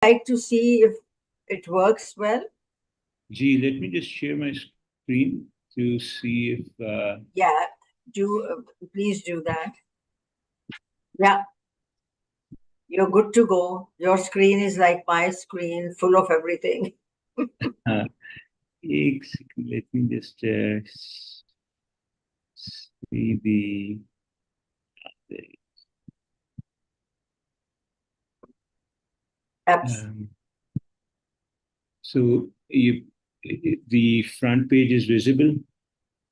like to see if it works well? Gee, let me just share my screen to see if... Yeah, please do that. Yeah, you're good to go. Your screen is like my screen, full of everything. let me just see the... So the front page is visible?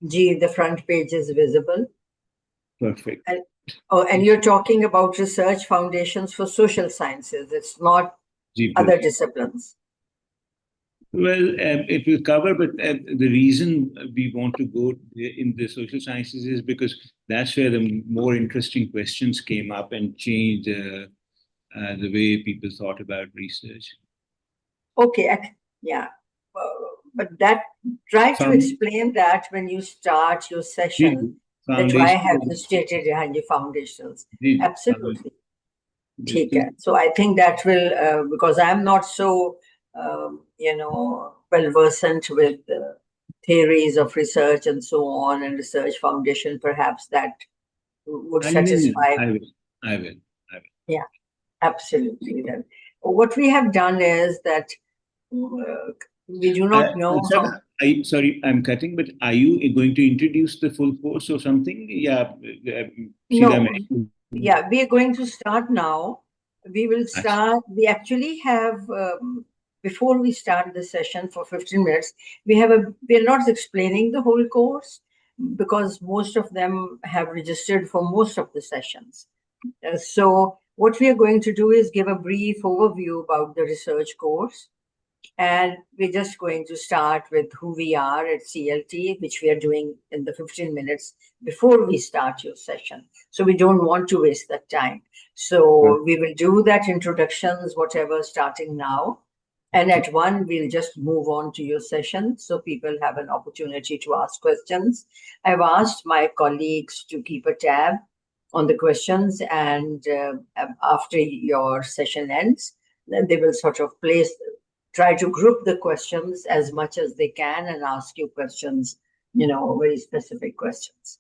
The front page is visible. Perfect. And you're talking about research foundations for social sciences. It's not other disciplines. Well, it will cover, but the reason we want to go in the social sciences is because that's where the more interesting questions came up and changed the way people thought about research. Okay, yeah. But try to explain that when you start your session, that why have you stated behind the foundations. Absolutely. So I think that will, because I'm not so, well versant with theories of research and so on, and research foundation, perhaps that would satisfy. I will. Yeah, absolutely. Then what we have done is that we do not know. Sorry, I'm cutting, but are you going to introduce the full course or something? Yeah. No. Yeah, we are going to start now. We will start. We actually have, before we start the session for 15 minutes, we're not explaining the whole course because most of them have registered for most of the sessions. So what we are going to do is give a brief overview about the research course. And we're just going to start with who we are at CLT, which we are doing in the 15 minutes before we start your session. So we don't want to waste that time. So we will do that introductions, whatever, starting now. And at 1, we'll just move on to your session so people have an opportunity to ask questions. I've asked my colleagues to keep a tab on the questions, and after your session ends, then they will sort of try to group the questions as much as they can and ask you questions, very specific questions.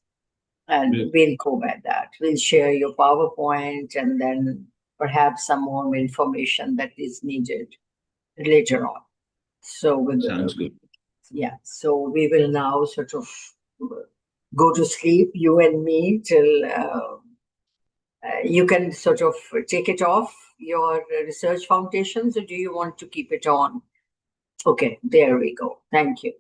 And we'll go by that. We'll share your PowerPoint and then perhaps some more information that is needed later on. So sounds good. Yeah. So we will now sort of go to sleep, you and me, till you can sort of take it off your research foundations, or do you want to keep it on? Okay, there we go. Thank you.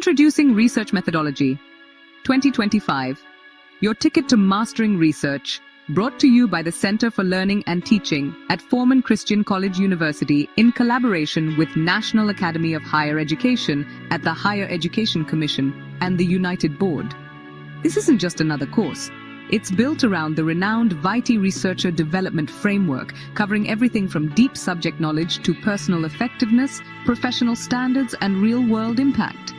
Introducing Research Methodology 2025, your ticket to mastering research, brought to you by the Center for Learning and Teaching at Foreman Christian College University in collaboration with National Academy of Higher Education at the Higher Education Commission and the United Board. This isn't just another course. It's built around the renowned Vitae Researcher Development Framework, covering everything from deep subject knowledge to personal effectiveness, professional standards, and real-world impact.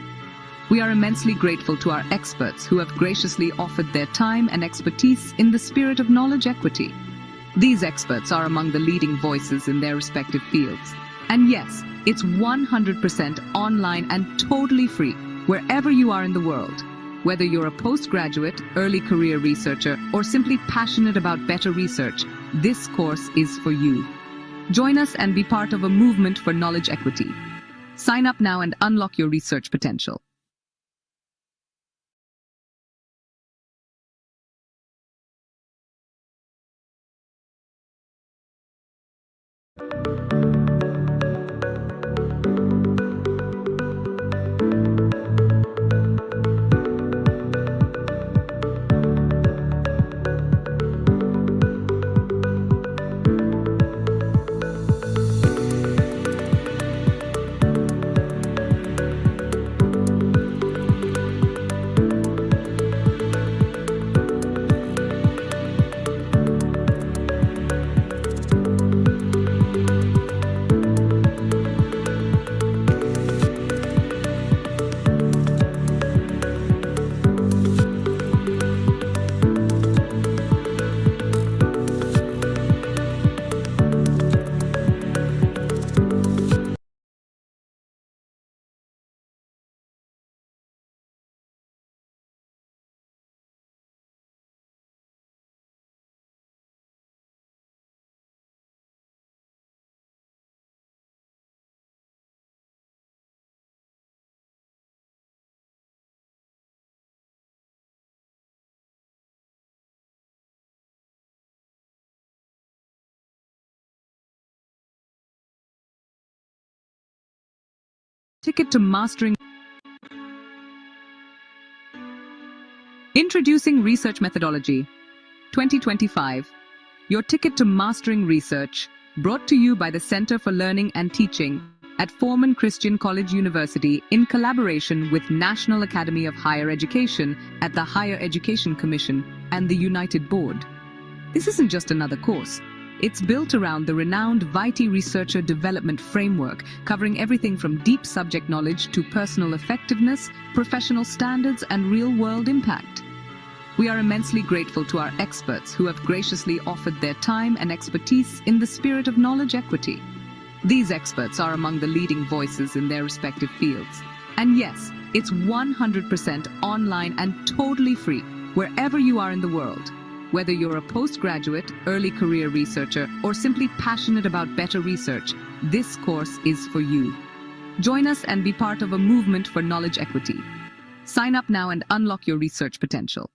We are immensely grateful to our experts who have graciously offered their time and expertise in the spirit of knowledge equity. These experts are among the leading voices in their respective fields. And yes, it's 100% online and totally free, wherever you are in the world. Whether you're a postgraduate, early career researcher, or simply passionate about better research, this course is for you. Join us and be part of a movement for knowledge equity. Sign up now and unlock your research potential. Ticket to mastering Introducing Research Methodology 2025, your ticket to mastering research, brought to you by the Center for Learning and Teaching at Foreman Christian College University in collaboration with National Academy of Higher Education at the Higher Education Commission and the United Board. This isn't just another course. It's built around the renowned Vitae Researcher Development Framework, covering everything from deep subject knowledge to personal effectiveness, professional standards, and real-world impact. We are immensely grateful to our experts who have graciously offered their time and expertise in the spirit of knowledge equity. These experts are among the leading voices in their respective fields. And yes, it's 100% online and totally free, wherever you are in the world. Whether you're a postgraduate, early career researcher, or simply passionate about better research, this course is for you. Join us and be part of a movement for knowledge equity. Sign up now and unlock your research potential.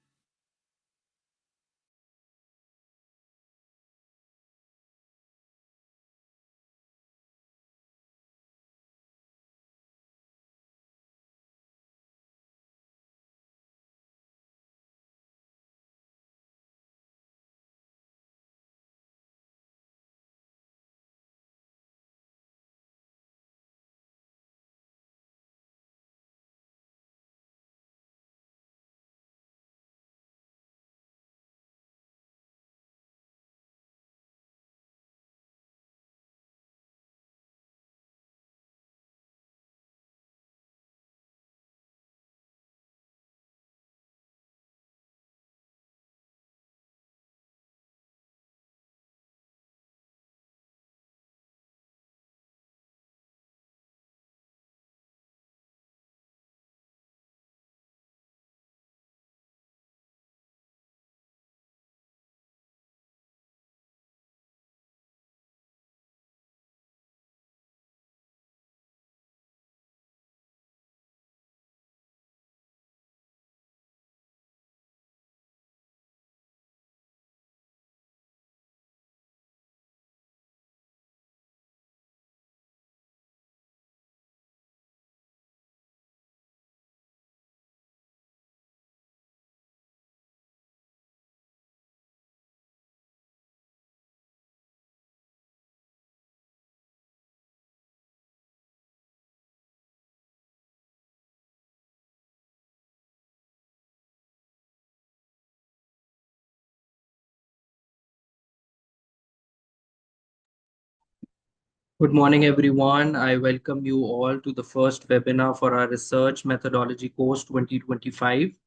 Good morning, everyone. I welcome you all to the first webinar for our Research Methodology course 2025.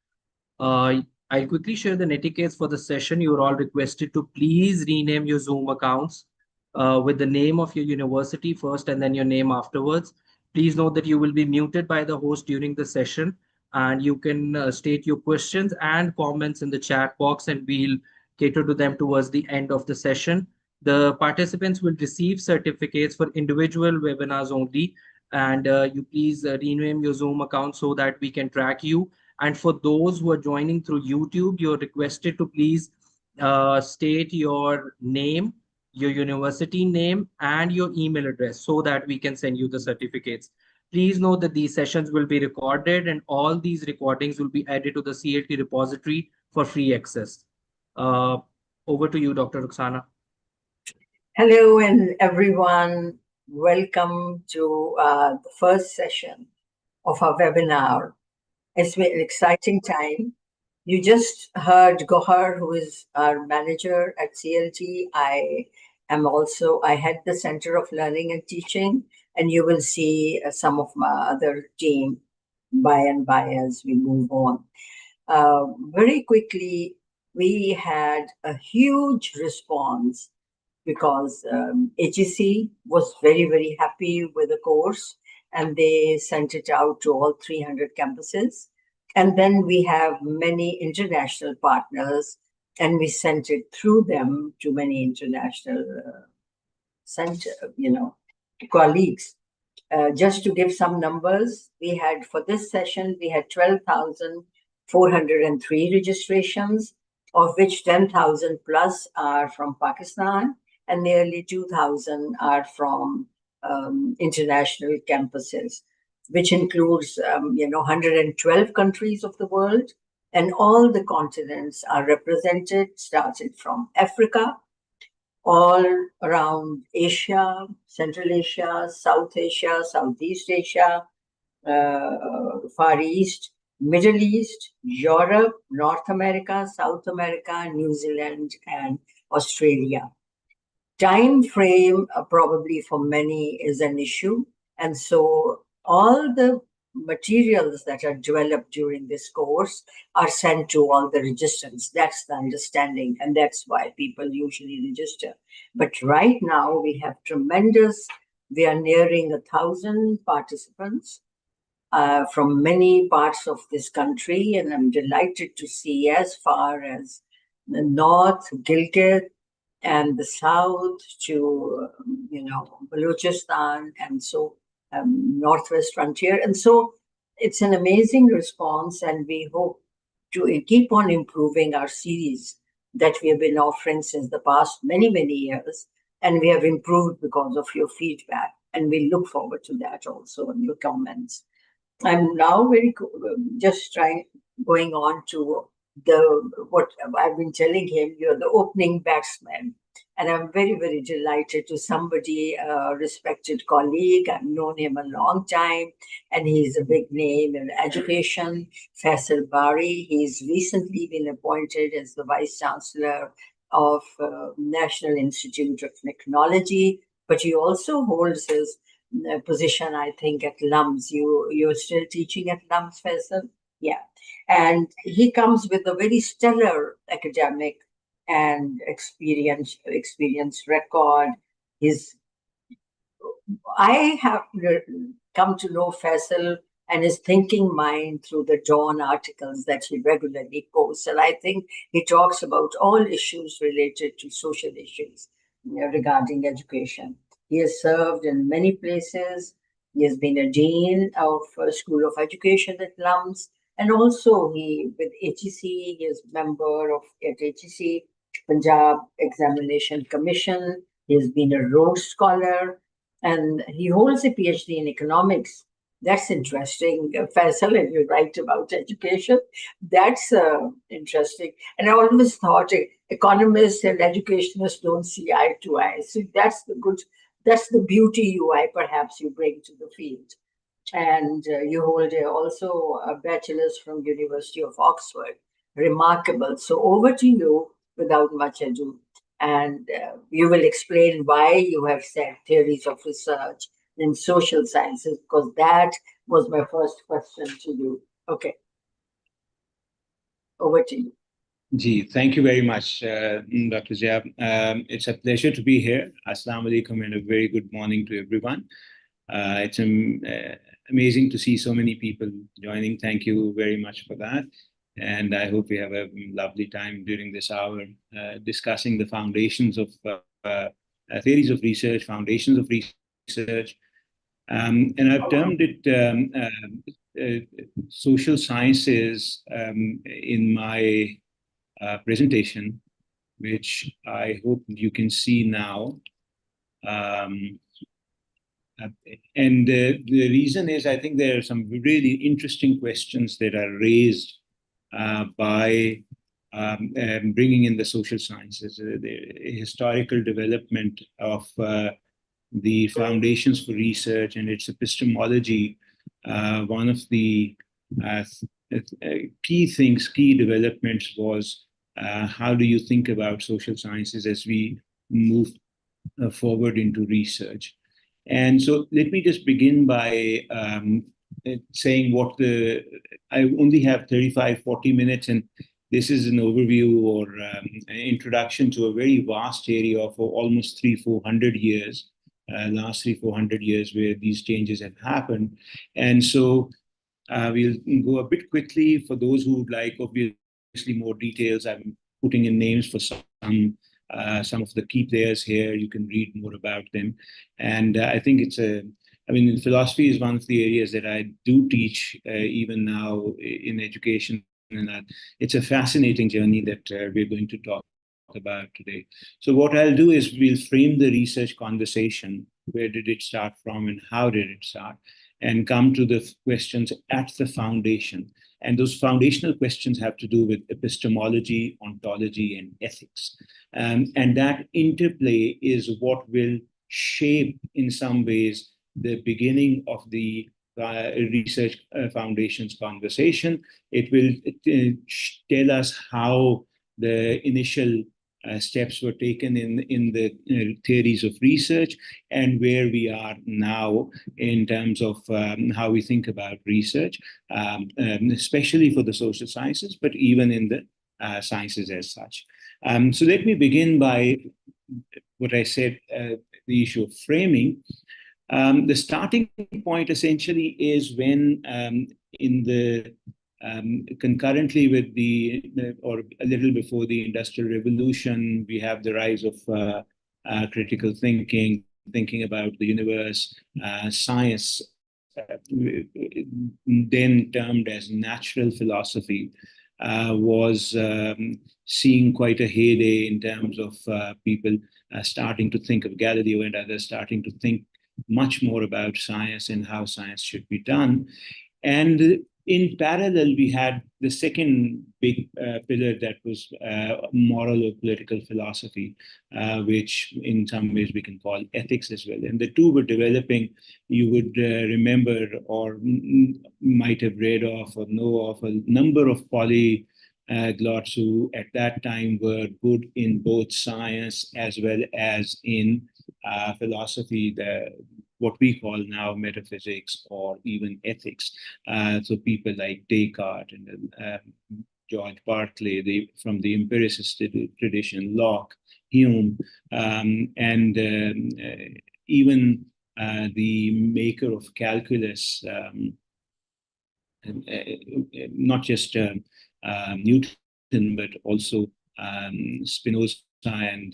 I'll quickly share the netiquettes for the session. You're all requested to please rename your Zoom accounts with the name of your university first and then your name afterwards. Please note that you will be muted by the host during the session, and you can state your questions and comments in the chat box, and we'll cater to them towards the end of the session. The participants will receive certificates for individual webinars only, and you please rename your Zoom account so that we can track you. And for those who are joining through YouTube, you're requested to please state your name, your university name, and your email address so that we can send you the certificates. Please note that these sessions will be recorded and all these recordings will be added to the CLT repository for free access. Over to you, Dr. Ruxana. Hello, and everyone. Welcome to the first session of our webinar. It's been an exciting time. You just heard Gohar, who is our manager at CLT. I head the Center of Learning and Teaching, and you will see some of my other team by and by as we move on. Very quickly, we had a huge response because HEC was very, very happy with the course, and they sent it out to all 300 campuses. And then we have many international partners, and we sent it through them to many international colleagues. Just to give some numbers, we had for this session, we had 12,403 registrations, of which 10,000 plus are from Pakistan, and nearly 2,000 are from international campuses, which includes 112 countries of the world And all the continents are represented, started from Africa, all around Asia, Central Asia, Southeast Asia, Far East, Middle East, Europe, North America, South America, New Zealand, and Australia. Time frame probably for many is an issue. And so all the materials that are developed during this course are sent to all the registrants. That's the understanding. And that's why people usually register. But right now we have we are nearing 1,000 participants from many parts of this country. And I'm delighted to see as far as the North, Gilgit, and the south to, Balochistan, and so Northwest Frontier. And so it's an amazing response, and we hope to keep on improving our series that we have been offering since the past many, many years. And we have improved because of your feedback. And we look forward to that also in your comments. I'm now going on to what I've been telling him, you're the opening batsman. And I'm very, very delighted to somebody, a respected colleague. I've known him a long time, and he's a big name in education, Faisal Bari. He's recently been appointed as the Vice Chancellor of National Institute of Technology, but he also holds his position, I think, at LUMS. You're still teaching at LUMS, Faisal? Yeah. And he comes with a very stellar academic and experience record. I have come to know Faisal and his thinking mind through the Dawn articles that he regularly posts. And I think he talks about all issues related to social issues regarding education. He has served in many places. He has been a dean of School of Education at LUMS. And also with HEC, he is member at HEC, Punjab Examination Commission. He has been a Rhodes Scholar, and he holds a PhD in economics. That's interesting, Faisal, and you write about education. That's interesting. And I always thought economists and educationists don't see eye to eye. So that's the beauty perhaps you bring to the field. And you hold also a bachelor's from University of Oxford. Remarkable. So over to you without much ado. And you will explain why you have said theories of research in social sciences, because that was my first question to you. Okay. Over to you. Ji, thank you very much, Dr. Zia. It's a pleasure to be here. Assalamu alaikum and a very good morning to everyone. It's amazing to see so many people joining. Thank you very much for that. And I hope we have a lovely time during this hour discussing the foundations of theories of research, foundations of research. And I've termed it social sciences in my presentation, which I hope you can see now. And the reason is, I think there are some really interesting questions that are raised by bringing in the social sciences, the historical development of the foundations for research and its epistemology. One of the key developments was how do you think about social sciences as we move forward into research? And so let me just begin by saying I only have 35-40 minutes, and this is an overview or an introduction to a very vast area of almost 300-400 years, last 300-400 years where these changes have happened. And so we'll go a bit quickly for those who would like, obviously, more details. I'm putting in names for some of the key players here. You can read more about them. And I think philosophy is one of the areas that I do teach even now in education. And it's a fascinating journey that we're going to talk about today. So what I'll do is we'll frame the research conversation. Where did it start from and how did it start? And come to the questions at the foundation. And those foundational questions have to do with epistemology, ontology, and ethics. And that interplay is what will shape, in some ways, the beginning of the research foundations conversation. It will tell us how the initial steps were taken in the theories of research and where we are now in terms of how we think about research, especially for the social sciences, but even in the sciences as such. So let me begin by what I said, the issue of framing. The starting point essentially is when in the concurrently with or a little before the Industrial Revolution, we have the rise of critical thinking about the universe. Science, then termed as natural philosophy, was seeing quite a heyday in terms of people starting to think of Galileo and others starting to think much more about science and how science should be done. And in parallel, we had the second big pillar that was moral or political philosophy, which in some ways we can call ethics as well. And the two were developing. You would remember or might have read of or know of a number of polyglots who at that time were good in both science as well as in philosophy, what we call now metaphysics or even ethics. So people like Descartes and George Berkeley, from the empiricist tradition, Locke, Hume, and even the maker of calculus, not just Newton, but also Spinoza and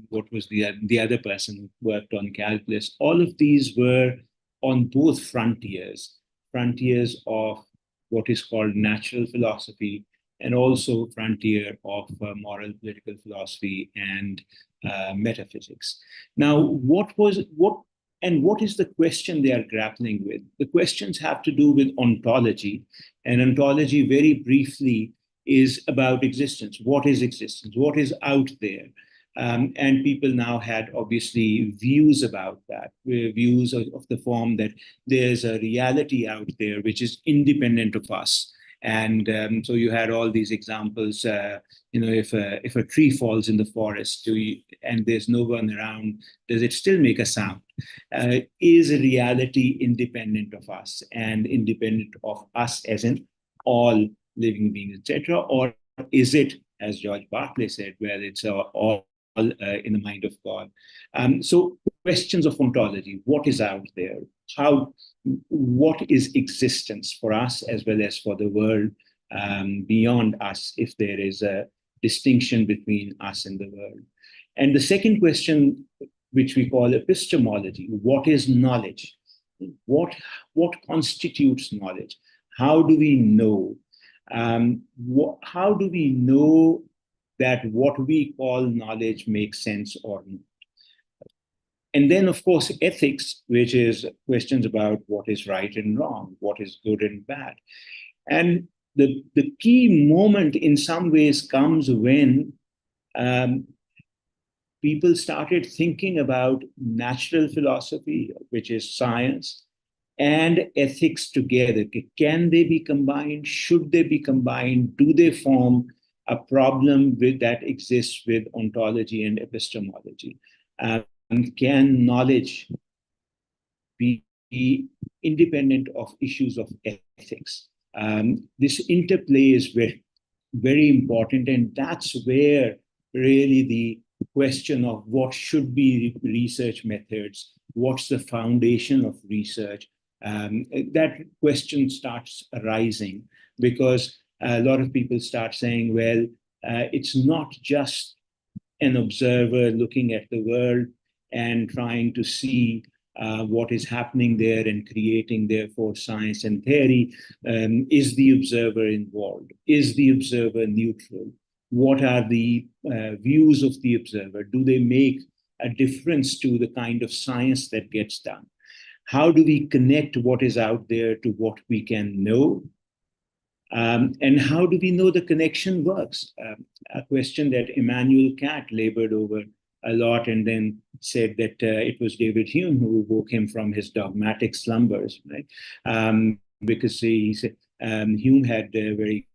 what was the other person who worked on calculus. All of these were on both frontiers of what is called natural philosophy and also frontier of moral political philosophy and metaphysics. Now, what is the question they are grappling with? The questions have to do with ontology, and ontology, very briefly, is about existence. What is existence? What is out there? And people now had obviously views about that, views of the form that there's a reality out there which is independent of us. And so you had all these examples. If a tree falls in the forest and there's no one around, does it still make a sound? Is a reality independent of us and independent of us as in all living beings, etc., or is it, as George Berkeley said, where it's all in the mind of God? So questions of ontology: what is out there? What is existence for us as well as for the world beyond us, if there is a distinction between us and the world? And the second question, which we call epistemology: what is knowledge? What constitutes knowledge? How do we know? How do we know that what we call knowledge makes sense or not? And then, of course, ethics, which is questions about what is right and wrong, what is good and bad. And the key moment in some ways comes when people started thinking about natural philosophy, which is science, and ethics together. Can they be combined? Should they be combined? Do they form a problem that exists with ontology and epistemology? Can knowledge be independent of issues of ethics? This interplay is very, very important, and that's where really the question of what should be research methods, what's the foundation of research, that question starts arising, because a lot of people start saying, well, it's not just an observer looking at the world and trying to see what is happening there and creating, therefore, science and theory. Is the observer involved? Is the observer neutral? What are the views of the observer? Do they make a difference to the kind of science that gets done? How do we connect what is out there to what we can know? And how do we know the connection works? A question that Immanuel Kant labored over a lot, and then said that it was David Hume who woke him from his dogmatic slumbers, right? Because he said Hume had very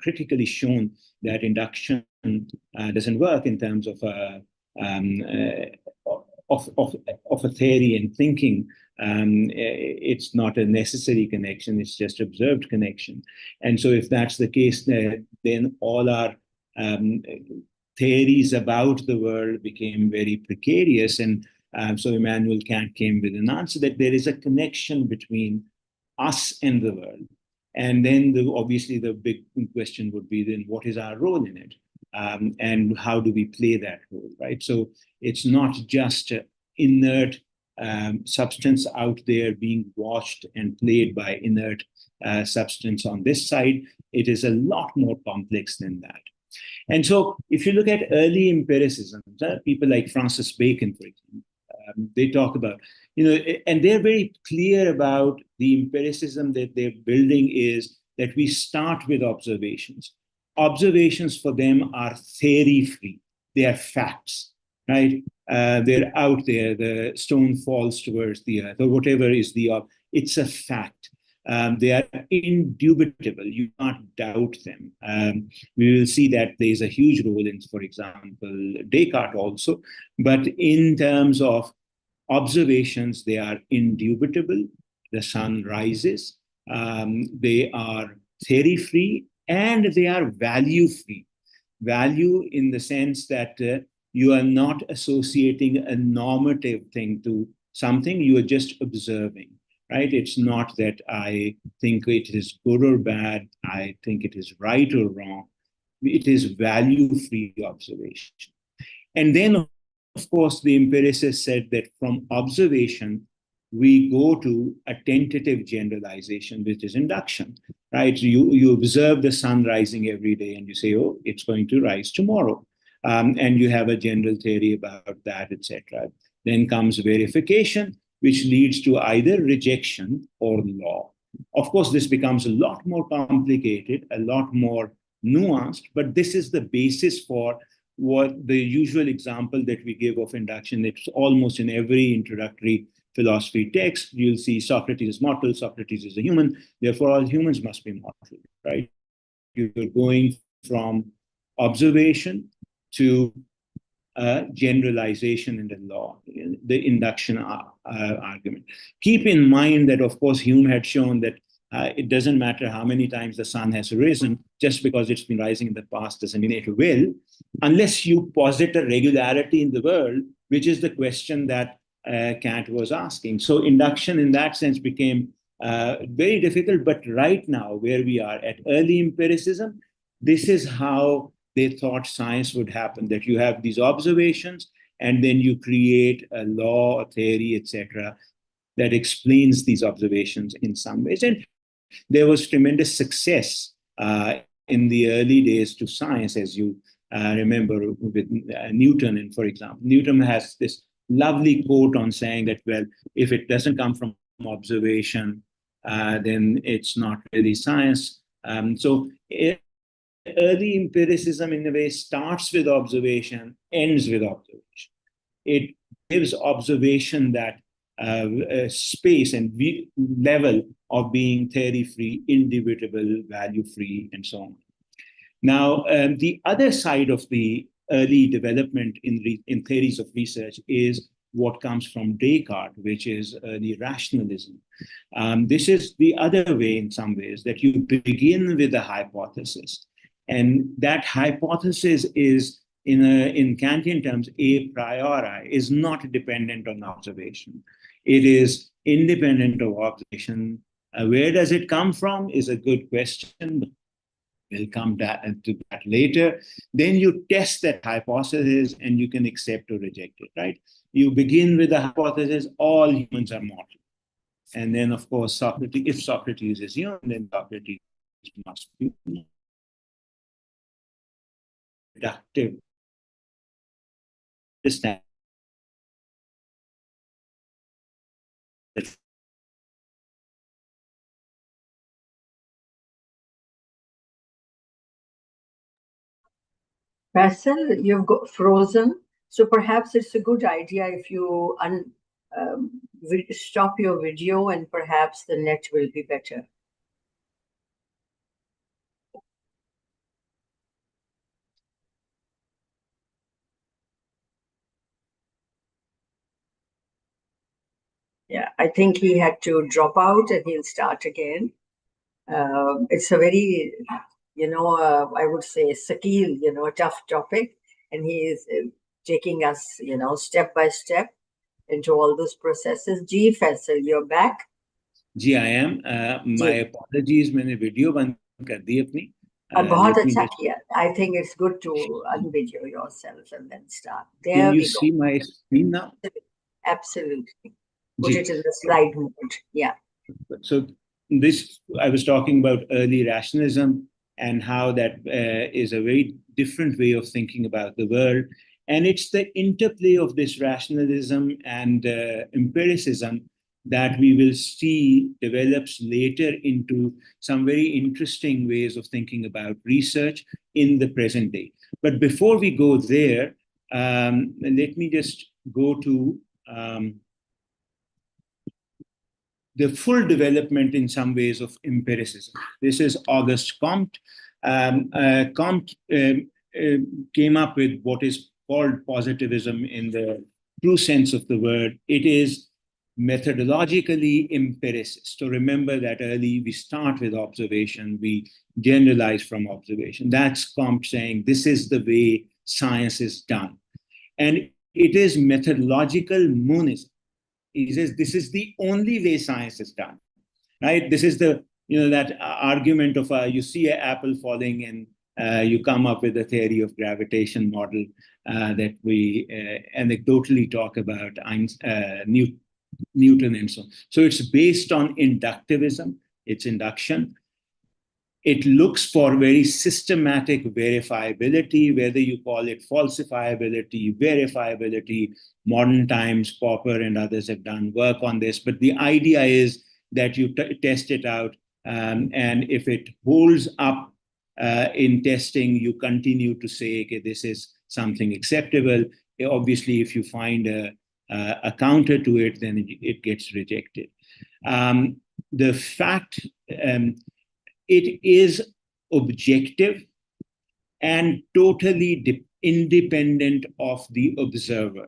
critically shown that induction doesn't work in terms of a theory and thinking. It's not a necessary connection, it's just observed connection. And so if that's the case, then all our theories about the world became very precarious. And so Immanuel Kant came with an answer that there is a connection between us and the world. And then obviously the big question would be then what is our role in it? And how do we play that role, right? So it's not just inert substance out there being watched and played by inert substance on this side. It is a lot more complex than that. And so if you look at early empiricism, people like Francis Bacon, for example, they talk about, and they're very clear about the empiricism that they're building is that we start with observations. Observations for them are theory-free. They are facts, right? They're out there. The stone falls towards the earth, or whatever is it's a fact. They are indubitable. You cannot doubt them. We will see that there's a huge role in, for example, Descartes also. But in terms of observations, they are indubitable. The sun rises. They are theory-free, and they are value-free. Value in the sense that you are not associating a normative thing to something, you are just observing, right? It's not that I think it is good or bad, I think it is right or wrong. It is value-free observation. And then, of course, the empiricist said that from observation, we go to a tentative generalization, which is induction, right? You observe the sun rising every day and you say, oh, it's going to rise tomorrow. And you have a general theory about that, etc. Then comes verification, which leads to either rejection or law. Of course, this becomes a lot more complicated, a lot more nuanced, but this is the basis for what the usual example that we give of induction. It's almost in every introductory philosophy text. You'll see Socrates is mortal, Socrates is a human, therefore all humans must be mortal, right? You're going from observation to generalization in the law, the induction argument. Keep in mind that, of course, Hume had shown that it doesn't matter how many times the sun has risen, just because it's been rising in the past doesn't mean it will, unless you posit a regularity in the world, which is the question that Kant was asking. So induction in that sense became very difficult, but right now, where we are at early empiricism, this is how they thought science would happen, that you have these observations, and then you create a law, a theory, etc., that explains these observations in some ways. And there was tremendous success in the early days to science, as you remember with Newton, and for example, Newton has this lovely quote on saying that, well, if it doesn't come from observation, then it's not really science. Early empiricism, in a way, starts with observation, ends with observation. It gives observation that space and level of being theory-free, indubitable, value-free, and so on. Now, the other side of the early development in theories of research is what comes from Descartes, which is the rationalism. This is the other way, in some ways, that you begin with a hypothesis. And that hypothesis is, in Kantian terms, a priori, is not dependent on observation. It is independent of observation. Where does it come from is a good question. We'll come to that later. Then you test that hypothesis and you can accept or reject it, right? You begin with the hypothesis, all humans are mortal. And then, of course, Socrates, if Socrates is human, then Socrates must be productive. Understand that Faisal, you've got frozen. So perhaps it's a good idea if you stop your video and perhaps the net will be better. Yeah, I think he had to drop out and he'll start again. It's a very, I would say, sakil, tough topic. And he is taking us, step by step into all those processes. Ji, Faisal, you're back. Ji, I am. My apologies, मैंने video बंद कर दी अपनी. बहुत अच्छा किया. I think it's good to unvideo yourself and then start. Can you see my screen now? Absolutely. Put it in the slide mode. Yeah. So this, I was talking about early rationalism and how that is a very different way of thinking about the world. And it's the interplay of this rationalism and empiricism that we will see develops later into some very interesting ways of thinking about research in the present day. But before we go there, let me just go to the full development in some ways of empiricism. This is Auguste Comte. Comte came up with what is called positivism in the true sense of the word. It is methodologically empiricist. So remember that early we start with observation, we generalize from observation. That's Comte saying this is the way science is done. And it is methodological monism. He says this is the only way science is done, right? This is the, that argument of you see an apple falling and you come up with a theory of gravitation model that we anecdotally talk about Newton and so on. So it's based on inductivism, it's induction. It looks for very systematic verifiability, whether you call it falsifiability, verifiability. Modern times, Popper and others have done work on this, but the idea is that you test it out, and if it holds up in testing, you continue to say, okay, this is something acceptable. Obviously, if you find a counter to it, then it gets rejected. The fact it is objective and totally independent of the observer.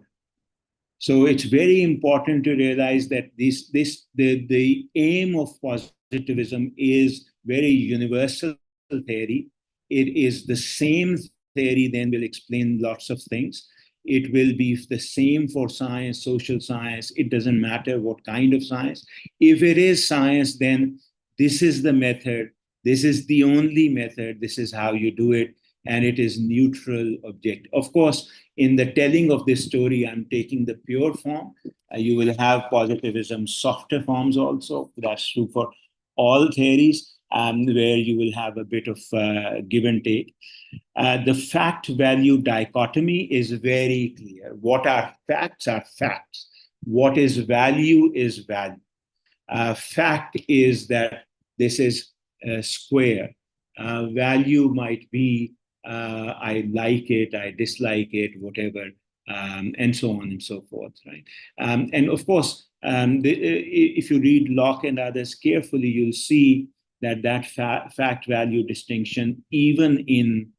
So it's very important to realize that the aim of positivism is very universal theory. It is the same theory, then will explain lots of things. It will be the same for science, social science. It doesn't matter what kind of science. If it is science, then this is the method. This is the only method. This is how you do it. And it is neutral objective. Of course, in the telling of this story, I'm taking the pure form. You will have positivism softer forms also. That's true for all theories, where you will have a bit of give and take. The fact-value dichotomy is very clear. What are facts are facts. What is value is value. Fact is that this is square. Value might be I like it, I dislike it, whatever, and so on and so forth, right? And of course, if you read Locke and others carefully, you'll see that fact-value distinction, even in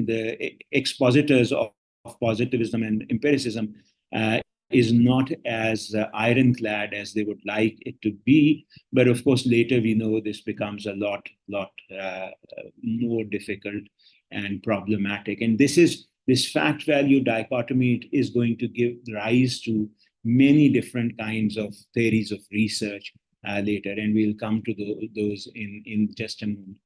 the expositors of positivism and empiricism, is not as ironclad as they would like it to be. But of course, later we know this becomes a lot more difficult and problematic. And this fact-value dichotomy is going to give rise to many different kinds of theories of research later, and we'll come to those in just a moment.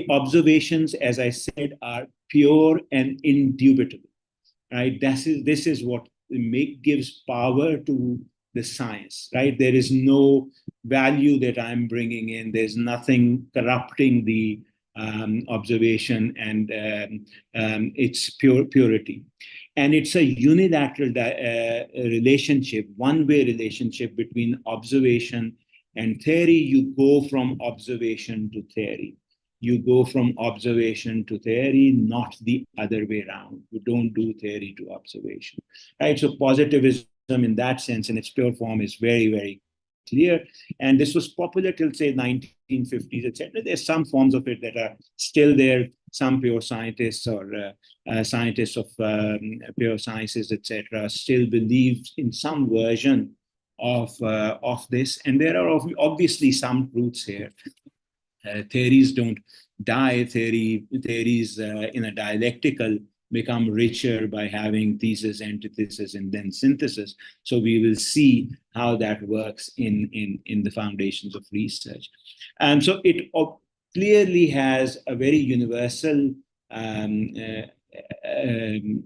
Observations, as I said, are pure and indubitable. Right, this is what gives power to the science. Right, there is no value that I'm bringing in. There's nothing corrupting the observation, and it's purity. And it's a unilateral relationship, one-way relationship between observation and theory. You go from observation to theory. you go from observation to theory, not the other way around. You don't do theory to observation, right? So positivism in that sense, in its pure form, is very, very clear. And this was popular till, say, 1950s, etc. There's some forms of it that are still there. Some pure scientists or scientists of pure sciences, etc., still believe in some version of this. And there are obviously some truths here. Theories don't die. Theories in a dialectical become richer by having thesis, antithesis, and then synthesis. So we will see how that works in the foundations of research. And so it clearly has a very universal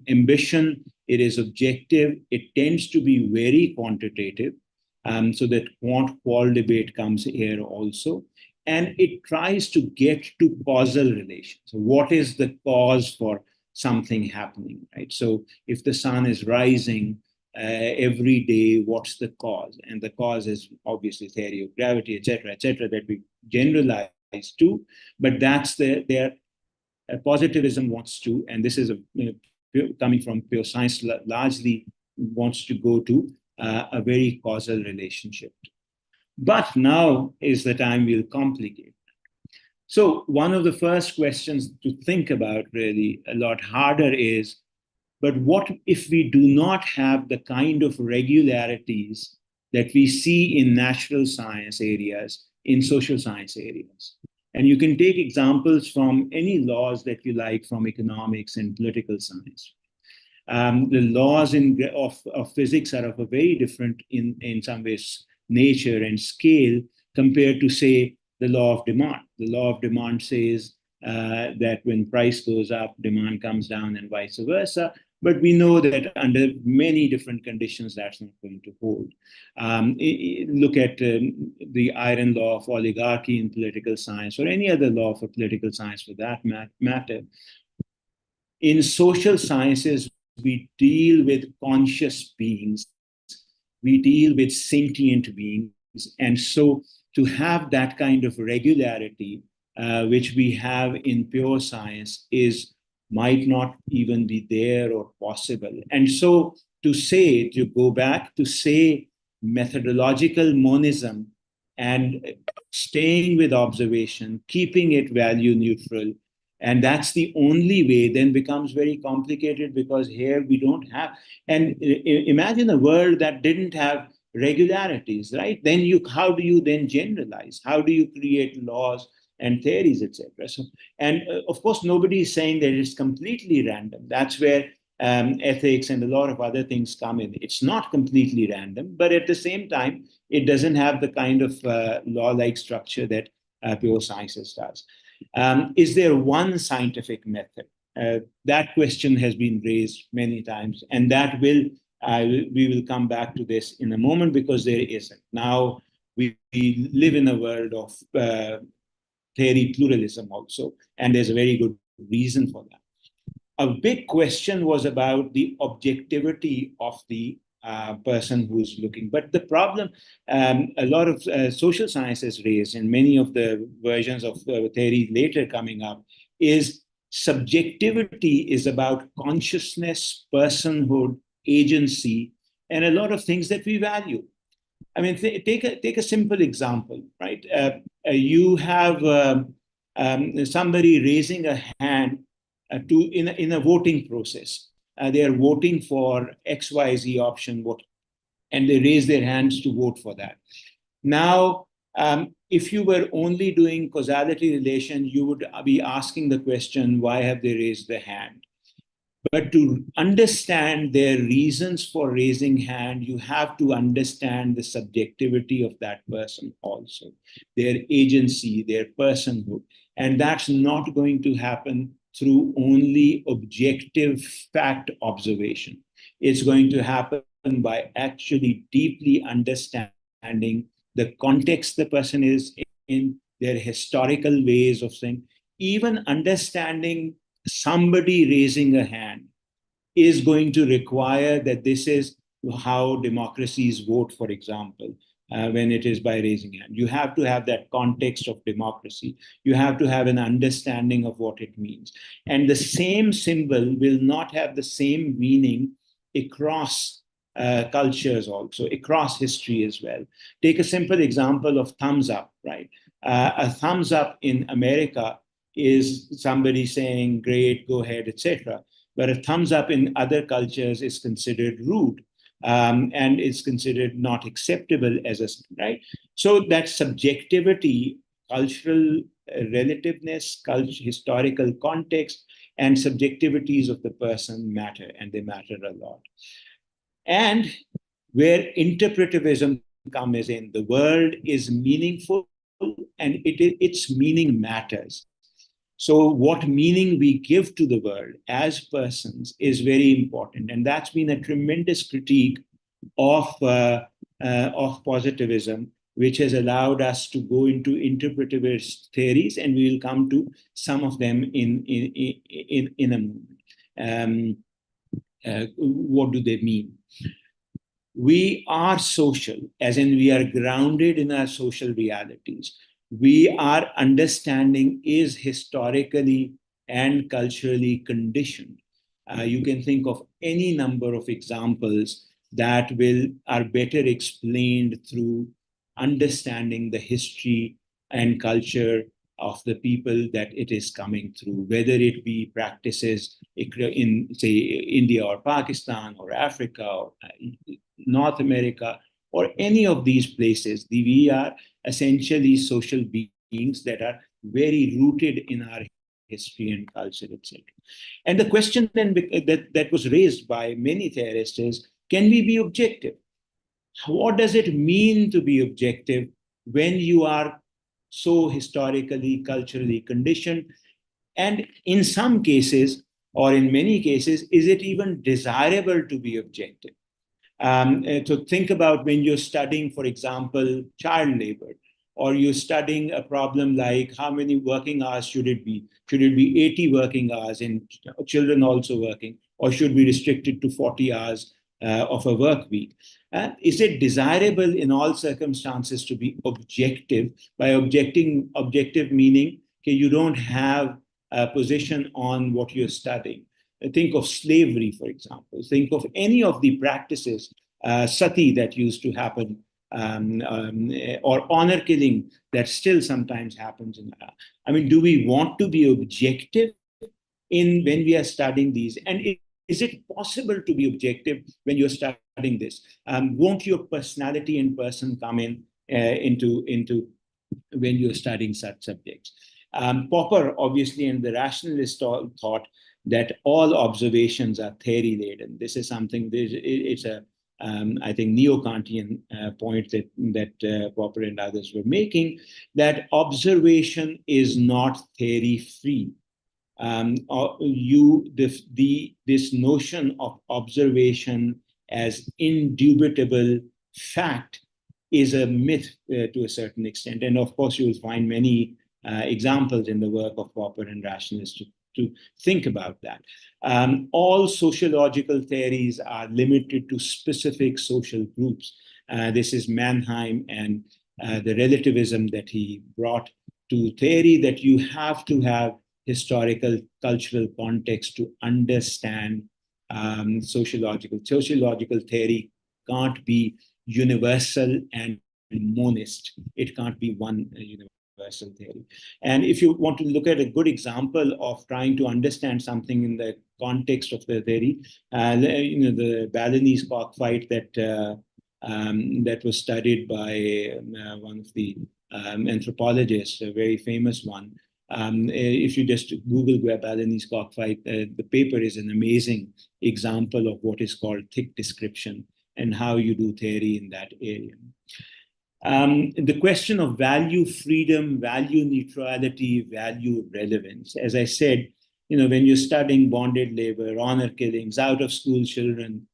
ambition. It is objective. It tends to be very quantitative. So that quant-qual debate comes here also. And it tries to get to causal relations. So what is the cause for something happening, right? So if the sun is rising every day, what's the cause? And the cause is obviously theory of gravity, etc., that we generalize to. But that's their positivism wants to, and this is coming from pure science, largely wants to go to a very causal relationship. But now is the time we'll complicate. So one of the first questions to think about really a lot harder is, but what if we do not have the kind of regularities that we see in natural science areas, in social science areas? And you can take examples from any laws that you like from economics and political science. The laws of physics are of a very different, in some ways, nature and scale compared to, say, the law of demand. The law of demand says that when price goes up, demand comes down and vice versa. But we know that under many different conditions, that's not going to hold. Look at the iron law of oligarchy in political science, or any other law for political science for that matter. In social sciences, we deal with conscious beings. We deal with sentient beings. And so to have that kind of regularity, which we have in pure science, might not even be there or possible. And so to go back to say methodological monism and staying with observation, keeping it value neutral, and that's the only way, then becomes very complicated, because here we don't have, and imagine a world that didn't have regularities, right? Then how do you then generalize? How do you create laws and theories, etc.? So, and of course, nobody is saying that it's completely random. That's where ethics and a lot of other things come in. It's not completely random, but at the same time, it doesn't have the kind of law-like structure that pure sciences does. Is there one scientific method? That question has been raised many times, and that we will come back to this in a moment, because there isn't. Now, we live in a world of theory pluralism also, and there's a very good reason for that. A big question was about the objectivity of the person who's looking. But the problem a lot of social sciences raised, and many of the versions of theory later coming up, is subjectivity is about consciousness, personhood, agency, and a lot of things that we value. I mean, take a simple example, right? You have somebody raising a hand in a voting process. They are voting for XYZ option, and they raise their hands to vote for that. Now, if you were only doing causality relation, you would be asking the question, why have they raised their hand? But to understand their reasons for raising hand, you have to understand the subjectivity of that person also, their agency, their personhood. And that's not going to happen through only objective fact observation. It's going to happen by actually deeply understanding the context the person is in, their historical ways of saying. Even understanding somebody raising a hand is going to require that this is how democracies vote, for example. when it is by raising hand. You have to have that context of democracy. You have to have an understanding of what it means. And the same symbol will not have the same meaning across cultures also, across history as well. Take a simple example of thumbs up, right? A thumbs up in America is somebody saying, great, go ahead, etc. But a thumbs up in other cultures is considered rude. And it's considered not acceptable as a, right? So that subjectivity, cultural relativeness, historical context, and subjectivities of the person matter, and they matter a lot. And where interpretivism comes in, the world is meaningful and its meaning matters. So what meaning we give to the world as persons is very important. And that's been a tremendous critique of positivism, which has allowed us to go into interpretivist theories, and we will come to some of them in a moment. What do they mean? We are social, as in we are grounded in our social realities. Our understanding is historically and culturally conditioned. You can think of any number of examples that are better explained through understanding the history and culture of the people that it is coming through, whether it be practices in, say, India or Pakistan or Africa or North America or any of these places. We are essentially social beings that are very rooted in our history and culture, etc. And the question then that was raised by many theorists is, can we be objective? What does it mean to be objective when you are so historically, culturally conditioned? And in some cases, or in many cases, is it even desirable to be objective? To think about when you're studying, for example, child labor, or you're studying a problem like how many working hours should it be? Should it be 80 working hours and children also working, or should be restricted to 40 hours of a work week? Is it desirable in all circumstances to be objective? By objective meaning, okay, you don't have a position on what you're studying. Think of slavery, for example. Think of any of the practices, sati that used to happen, or honor killing that still sometimes happens in Iraq. I mean, do we want to be objective when we are studying these? And is it possible to be objective when you're studying this? Won't your personality and person come into when you're studying such subjects? Popper, obviously, and the rationalists thought that all observations are theory-laden. This is something, it's a, I think, neo-Kantian point that Popper and others were making, that observation is not theory-free. This notion of observation as indubitable fact is a myth to a certain extent. And of course, you will find many examples in the work of Popper and rationalists to think about that. All sociological theories are limited to specific social groups. This is Mannheim and the relativism that he brought to theory, that you have to have historical, cultural context to understand sociological. Sociological theory can't be universal and monist. It can't be one universal theory. And if you want to look at a good example of trying to understand something in the context of the theory, the Balinese cockfight that was studied by one of the anthropologists, a very famous one. If you just Google Balinese cockfight, the paper is an amazing example of what is called thick description and how you do theory in that area. The question of value freedom, value neutrality, value relevance. As I said, when you're studying bonded labor, honor killings, out of school children,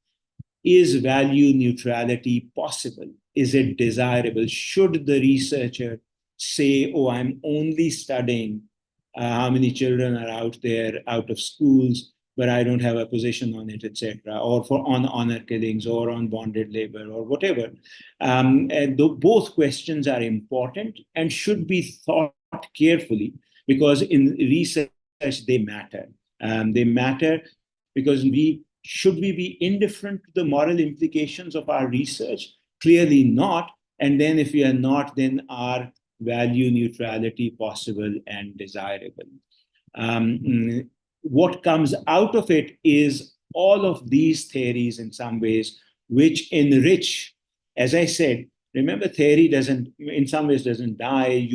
is value neutrality possible? Is it desirable? Should the researcher say, oh, I'm only studying how many children are out there, out of schools, but I don't have a position on it, etc., or on honor killings or on bonded labor or whatever. And both questions are important and should be thought carefully, because in research they matter. They matter because should we be indifferent to the moral implications of our research? Clearly not. And then if we are not, then are value neutrality possible and desirable? What comes out of it is all of these theories in some ways, which enrich, as I said, remember, theory in some ways doesn't die.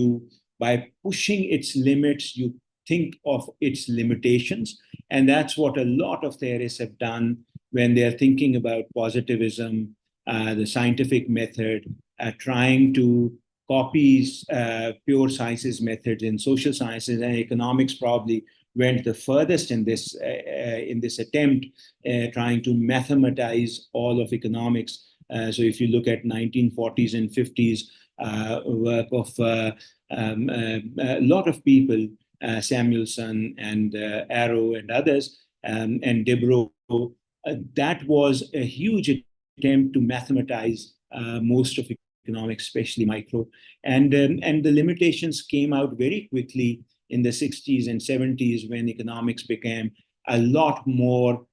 By pushing its limits, you think of its limitations. And that's what a lot of theorists have done when they're thinking about positivism, the scientific method, trying to copy pure sciences methods in social sciences, and economics probably went the furthest in this attempt, trying to mathematize all of economics. So if you look at 1940s and 50s work of a lot of people, Samuelson and Arrow and others, and Debro, that was a huge attempt to mathematize most of economics, especially micro. And the limitations came out very quickly in the 60s and 70s, when economics became a lot more,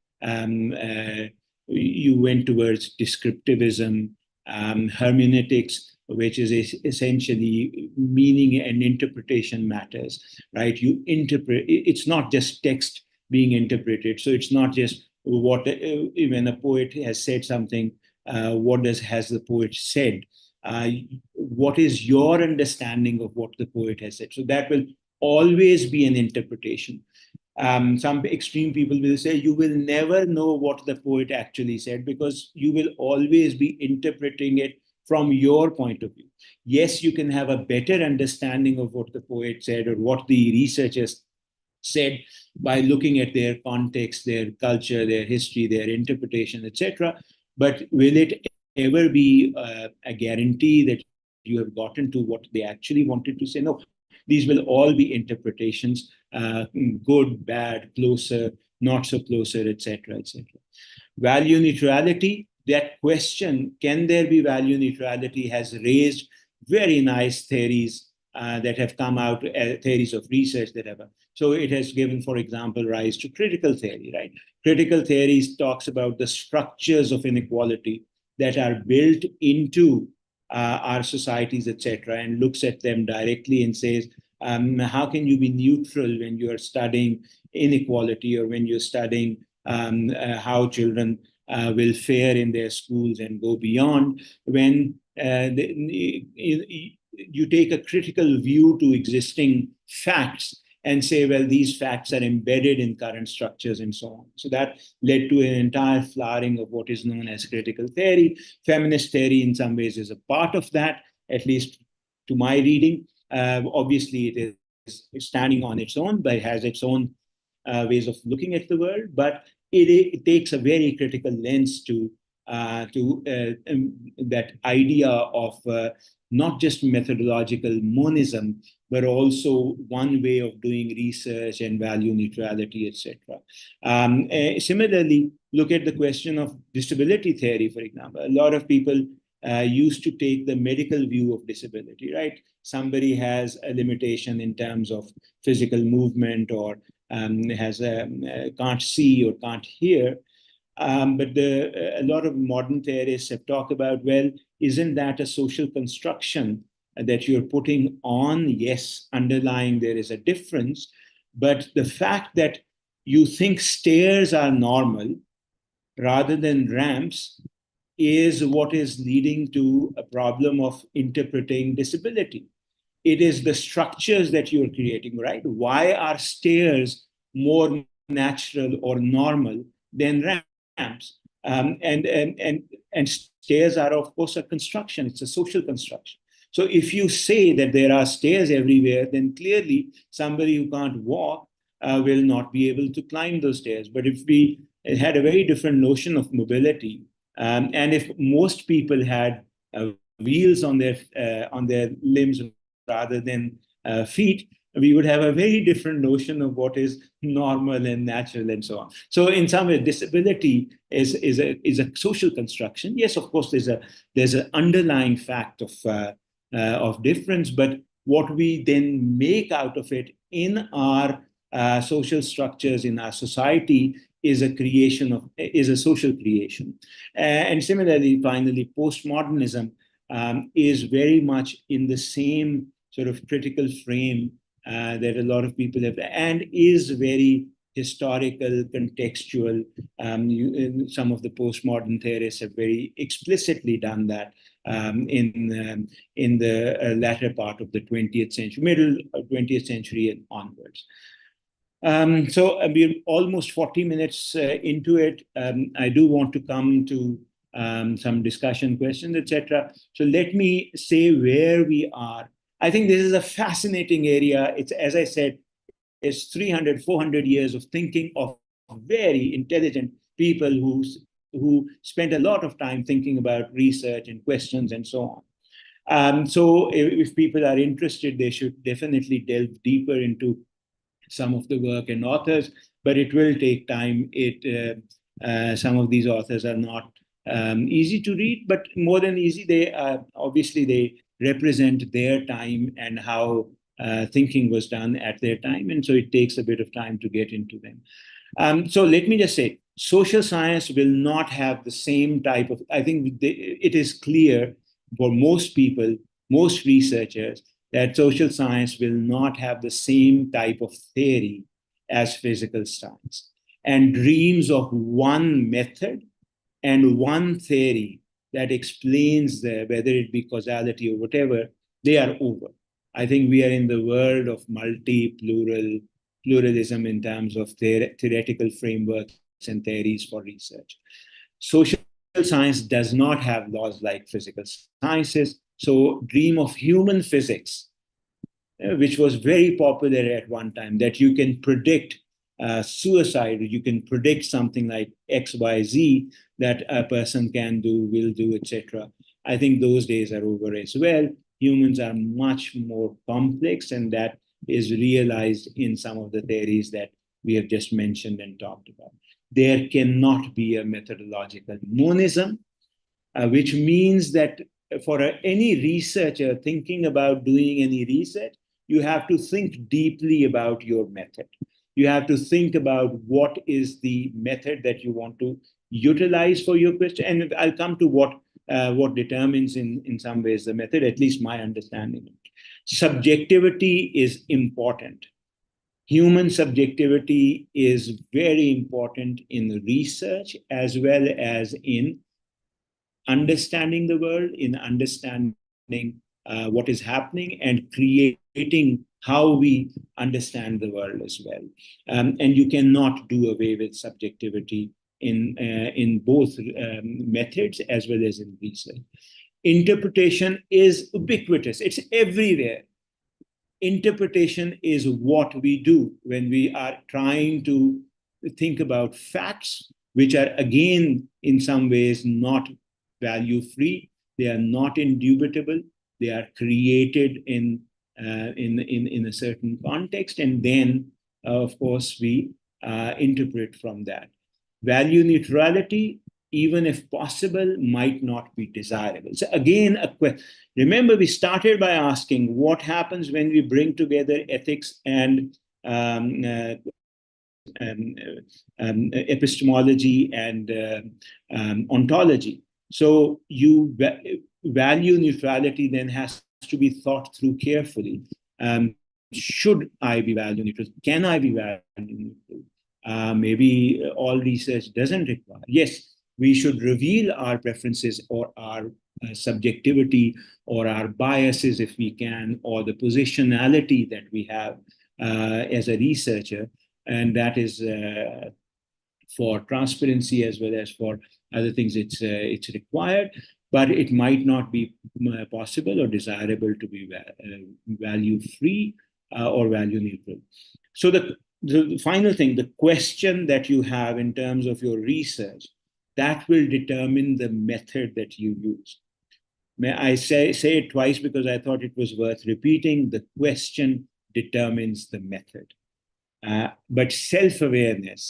you went towards descriptivism, hermeneutics, which is essentially meaning and interpretation matters, right? You interpret, it's not just text being interpreted. So it's not just when a poet has said something, what has the poet said? What is your understanding of what the poet has said? So that will always be an interpretation. Some extreme people will say you will never know what the poet actually said, because you will always be interpreting it from your point of view. Yes, you can have a better understanding of what the poet said or what the researchers said by looking at their context, their culture, their history, their interpretation, etc. But will it ever be a guarantee that you have gotten to what they actually wanted to say? No. These will all be interpretations, good, bad, closer, not so closer, etc., etc. Value neutrality, that question, can there be value neutrality, has raised very nice theories that have come out, theories of research that have. So it has given, for example, rise to critical theory, right? Critical theory talks about the structures of inequality that are built into our societies, etc., and looks at them directly and says, how can you be neutral when you are studying inequality, or when you're studying how children will fare in their schools and go beyond, when you take a critical view to existing facts and say, well, these facts are embedded in current structures and so on. So that led to an entire flowering of what is known as critical theory. Feminist theory in some ways is a part of that, at least to my reading. Obviously, it is standing on its own, but it has its own ways of looking at the world. But it takes a very critical lens to that idea of not just methodological monism, but also one way of doing research and value neutrality, etc. Similarly, look at the question of disability theory, for example. A lot of people used to take the medical view of disability, right? Somebody has a limitation in terms of physical movement, or can't see or can't hear. But a lot of modern theorists have talked about, well, isn't that a social construction that you're putting on? Yes, underlying there is a difference. But the fact that you think stairs are normal rather than ramps is what is leading to a problem of interpreting disability. It is the structures that you're creating, right? Why are stairs more natural or normal than ramps? And stairs are, of course, a construction. It's a social construction. So if you say that there are stairs everywhere, then clearly somebody who can't walk will not be able to climb those stairs. But if we had a very different notion of mobility, and if most people had wheels on their limbs rather than feet, we would have a very different notion of what is normal and natural and so on. So in some way, disability is a social construction. Yes, of course, there's an underlying fact of difference, but what we then make out of it in our social structures, in our society, is a social creation. And similarly, finally, postmodernism is very much in the same sort of critical frame that a lot of people have, and is very historical, contextual. Some of the postmodern theorists have very explicitly done that in the latter part of the 20th century, middle 20th century and onwards. So we're almost 40 minutes into it. I do want to come to some discussion questions, etc. So let me say where we are. I think this is a fascinating area. It's, as I said, it's 300, 400 years of thinking of very intelligent people who spent a lot of time thinking about research and questions and so on. So if people are interested, they should definitely delve deeper into some of the work and authors, but it will take time. Some of these authors are not easy to read, but more than easy, they obviously they represent their time and how thinking was done at their time, and so it takes a bit of time to get into them. So let me just say, social science will not have the same type of, I think it is clear for most people, most researchers, that social science will not have the same type of theory as physical science. And dreams of one method and one theory that explains whether it be causality or whatever, they are over. I think we are in the world of pluralism in terms of theoretical frameworks and theories for research. Social science does not have laws like physical sciences. So dream of human physics, which was very popular at one time, that you can predict suicide, you can predict something like X, Y, Z that a person can do, will do, etc. I think those days are over as well. Humans are much more complex, and that is realized in some of the theories that we have just mentioned and talked about. There cannot be a methodological monism, which means that for any researcher thinking about doing any research, you have to think deeply about your method. You have to think about what is the method that you want to utilize for your question. And I'll come to what determines in some ways the method, at least my understanding. Subjectivity is important. Human subjectivity is very important in research as well as in understanding the world, in understanding what is happening and creating how we understand the world as well. And you cannot do away with subjectivity in both methods as well as in research. Interpretation is ubiquitous. It's everywhere. Interpretation is what we do when we are trying to think about facts, which are, again, in some ways not value-free. They are not indubitable. They are created in a certain context, and then, of course, we interpret from that. Value neutrality, even if possible, might not be desirable. So again, remember, we started by asking what happens when we bring together ethics and epistemology and ontology. So value neutrality then has to be thought through carefully. Should I be value neutral? Can I be value neutral? Maybe all research doesn't require. Yes, we should reveal our preferences or our subjectivity or our biases if we can, or the positionality that we have as a researcher. And that is for transparency as well as for other things, it's required, but it might not be possible or desirable to be value-free or value-neutral. So the final thing, the question that you have in terms of your research, that will determine the method that you use. May I say it twice because I thought it was worth repeating. The question determines the method. But self-awareness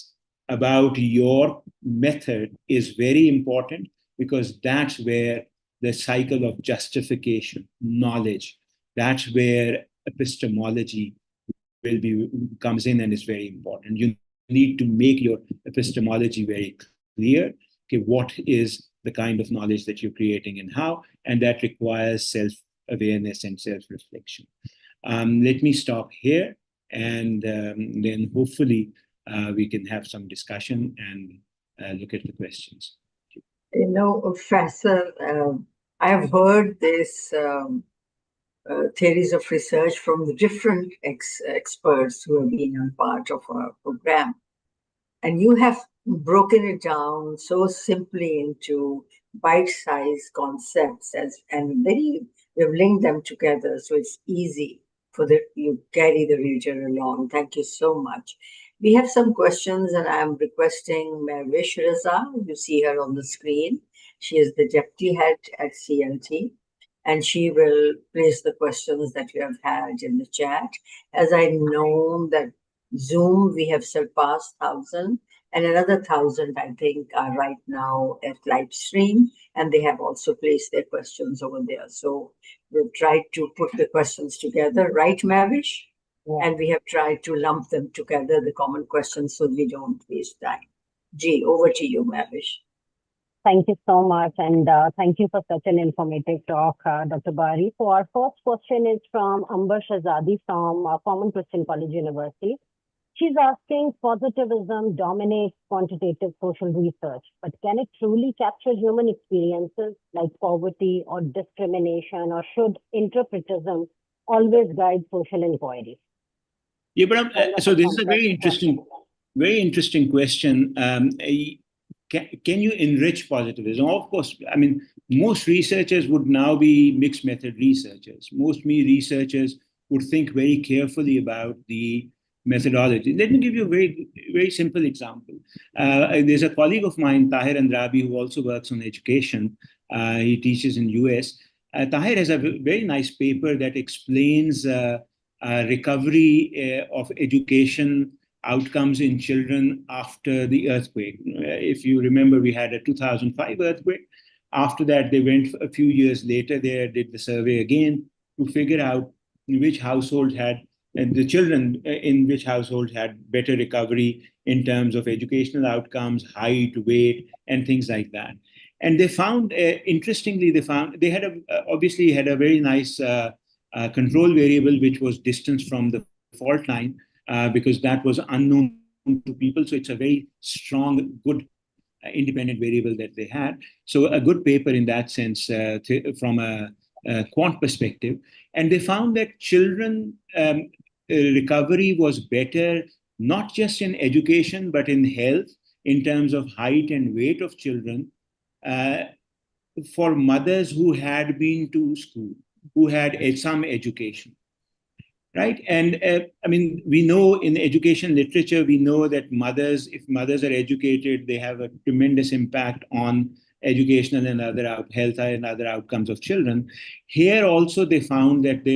about your method is very important, because that's where the cycle of justification, knowledge, that's where epistemology comes in and is very important. You need to make your epistemology very clear. Okay, what is the kind of knowledge that you're creating and how? And that requires self-awareness and self-reflection. Let me stop here, and then hopefully we can have some discussion and look at the questions. Professor, I have heard this theories of research from the different experts who have been a part of our program. And you have broken it down so simply into bite-sized concepts, and we've linked them together so it's easy for you carry the reader along. Thank you so much. We have some questions, and I'm requesting Mehwish Raza. You see her on the screen. She is the deputy head at CLT, and she will place the questions that you have had in the chat. As I've known that Zoom, we have surpassed 1,000, and another 1,000, I think, are right now at live stream, and they have also placed their questions over there. So we've tried to put the questions together, right, Mehwish? Yeah. And we have tried to lump them together, the common questions, so we don't waste time. G, over to you, Mehwish. Thank you so much, and thank you for such an informative talk, Dr. Bari. So our first question is from Amber Shahzadi from Common Christian College University. She's asking, positivism dominates quantitative social research, but can it truly capture human experiences like poverty or discrimination, or should interpretism always guide social inquiry? Yeah, but so this is a very interesting question. Can you enrich positivism? Of course, I mean, most researchers would now be mixed method researchers. Most researchers would think very carefully about the methodology. Let me give you a very, very simple example. There's a colleague of mine, Tahir Andrabi, who also works on education. He teaches in US. Tahir has a very nice paper that explains recovery of education outcomes in children after the earthquake. If you remember, we had a 2005 earthquake. After that, they went a few years later, they did the survey again to figure out which household had, and the children in which household had better recovery in terms of educational outcomes, height, weight, and things like that. And they found, interestingly, they had obviously had a very nice control variable, which was distance from the fault line, because that was unknown to people. So it's a very strong, good, independent variable that they had. So a good paper in that sense from a quant perspective. And they found that children recovery was better, not just in education, but in health, in terms of height and weight of children, for mothers who had been to school, who had some education. Right. And I mean, we know in education literature, we know that if mothers are educated, they have a tremendous impact on educational and other health and other outcomes of children. Here also, they found that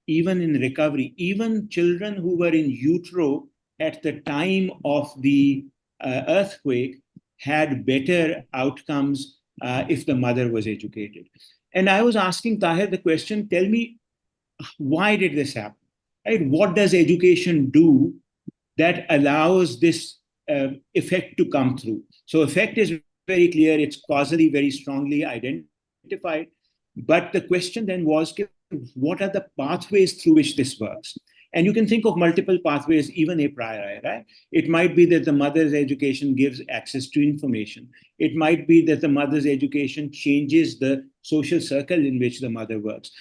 even in recovery, even children who were in utero at the time of the earthquake had better outcomes if the mother was educated. And I was asking Tahir the question, tell me, why did this happen? Right? What does education do that allows this effect to come through? So effect is very clear. It's causally very strongly identified. But the question then was, what are the pathways through which this works? And you can think of multiple pathways, even a priori, right? It might be that the mother's education gives access to information. It might be that the mother's education changes the social circle in which the mother works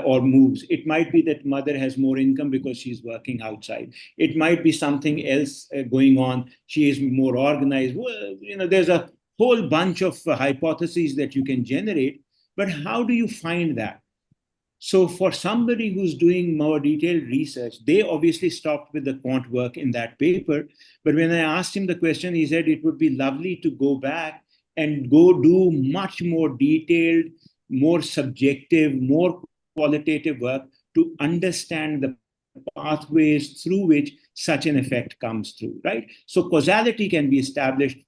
or moves. It might be that mother has more income because she's working outside. It might be something else going on. She is more organized. Well, there's a whole bunch of hypotheses that you can generate, but how do you find that? So for somebody who's doing more detailed research, they obviously stopped with the quant work in that paper. But when I asked him the question, he said it would be lovely to go back and go do much more detailed, more subjective, more qualitative work to understand the pathways through which such an effect comes through, right? So causality can be established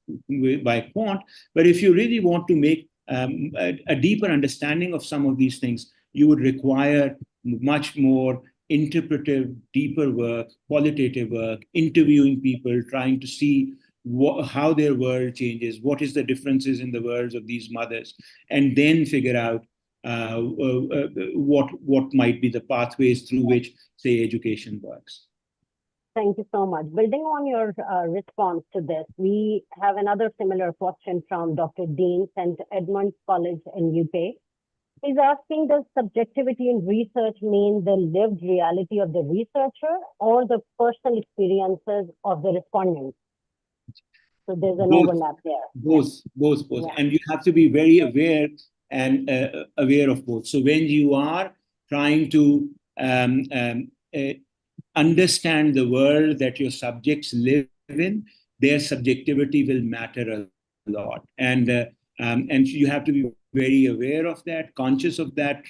by quant, but if you really want to make a deeper understanding of some of these things, you would require much more interpretive, deeper work, qualitative work, interviewing people, trying to see how their world changes, what is the differences in the worlds of these mothers, and then figure out what might be the pathways through which, say, education works. Thank you so much. Building on your response to this, we have another similar question from Dr. Dean, St. Edmund's College in UK. He's asking, does subjectivity in research mean the lived reality of the researcher or the personal experiences of the respondents? So there's an overlap there. Both. Yeah. And you have to be very aware and aware of both. So when you are trying to understand the world that your subjects live in, their subjectivity will matter a lot. And you have to be very aware of that, conscious of that,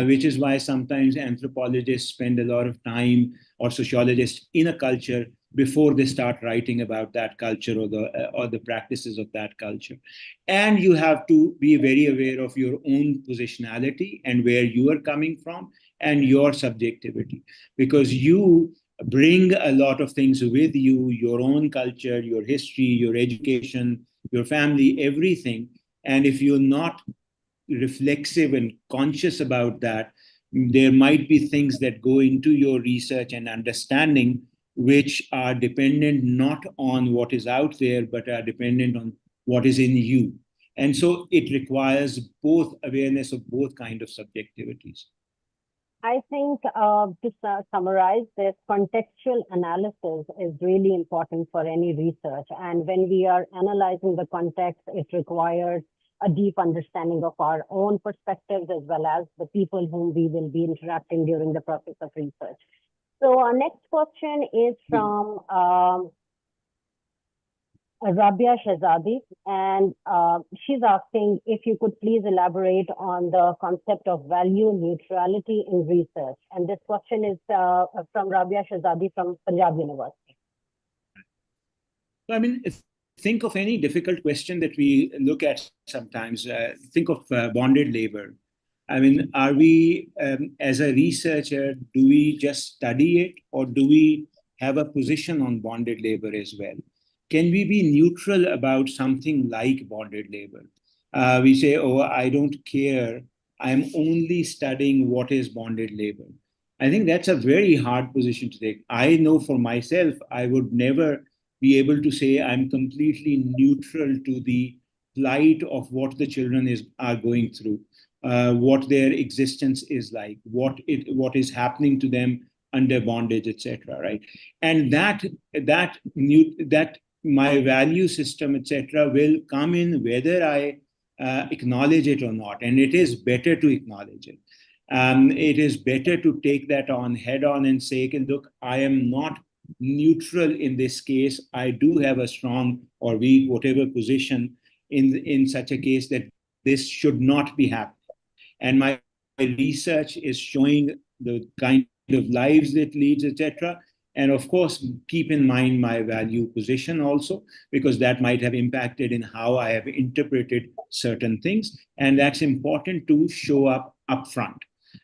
which is why sometimes anthropologists spend a lot of time, or sociologists, in a culture before they start writing about that culture or the practices of that culture. And you have to be very aware of your own positionality and where you are coming from and your subjectivity, because you bring a lot of things with you, your own culture, your history, your education, your family, everything. And if you're not reflexive and conscious about that, there might be things that go into your research and understanding which are dependent not on what is out there, but are dependent on what is in you. And so it requires both awareness of both kinds of subjectivities. I think to summarize this, contextual analysis is really important for any research. And when we are analyzing the context, it requires a deep understanding of our own perspectives as well as the people whom we will be interacting during the process of research. So our next question is from Rabia Shahzadi, and she's asking if you could please elaborate on the concept of value neutrality in research. And this question is from Rabia Shahzadi from Punjab University. I mean, think of any difficult question that we look at sometimes. Think of bonded labor. I mean, are we, as a researcher, do we just study it, or do we have a position on bonded labor as well? Can we be neutral about something like bonded labor? We say, oh, I don't care. I'm only studying what is bonded labor. I think that's a very hard position to take. I know for myself, I would never be able to say I'm completely neutral to the plight of what the children are going through. What their existence is like, what is happening to them under bondage, etc. Right, and that my value system, etc., will come in whether I acknowledge it or not, and it is better to acknowledge it. It is better to take that on head on and say, look, I am not neutral in this case. I do have a strong or weak, whatever position in such a case that this should not be happening. And my research is showing the kind of lives it leads, etc. And of course, keep in mind my value position also, because that might have impacted in how I have interpreted certain things. And that's important to show up upfront.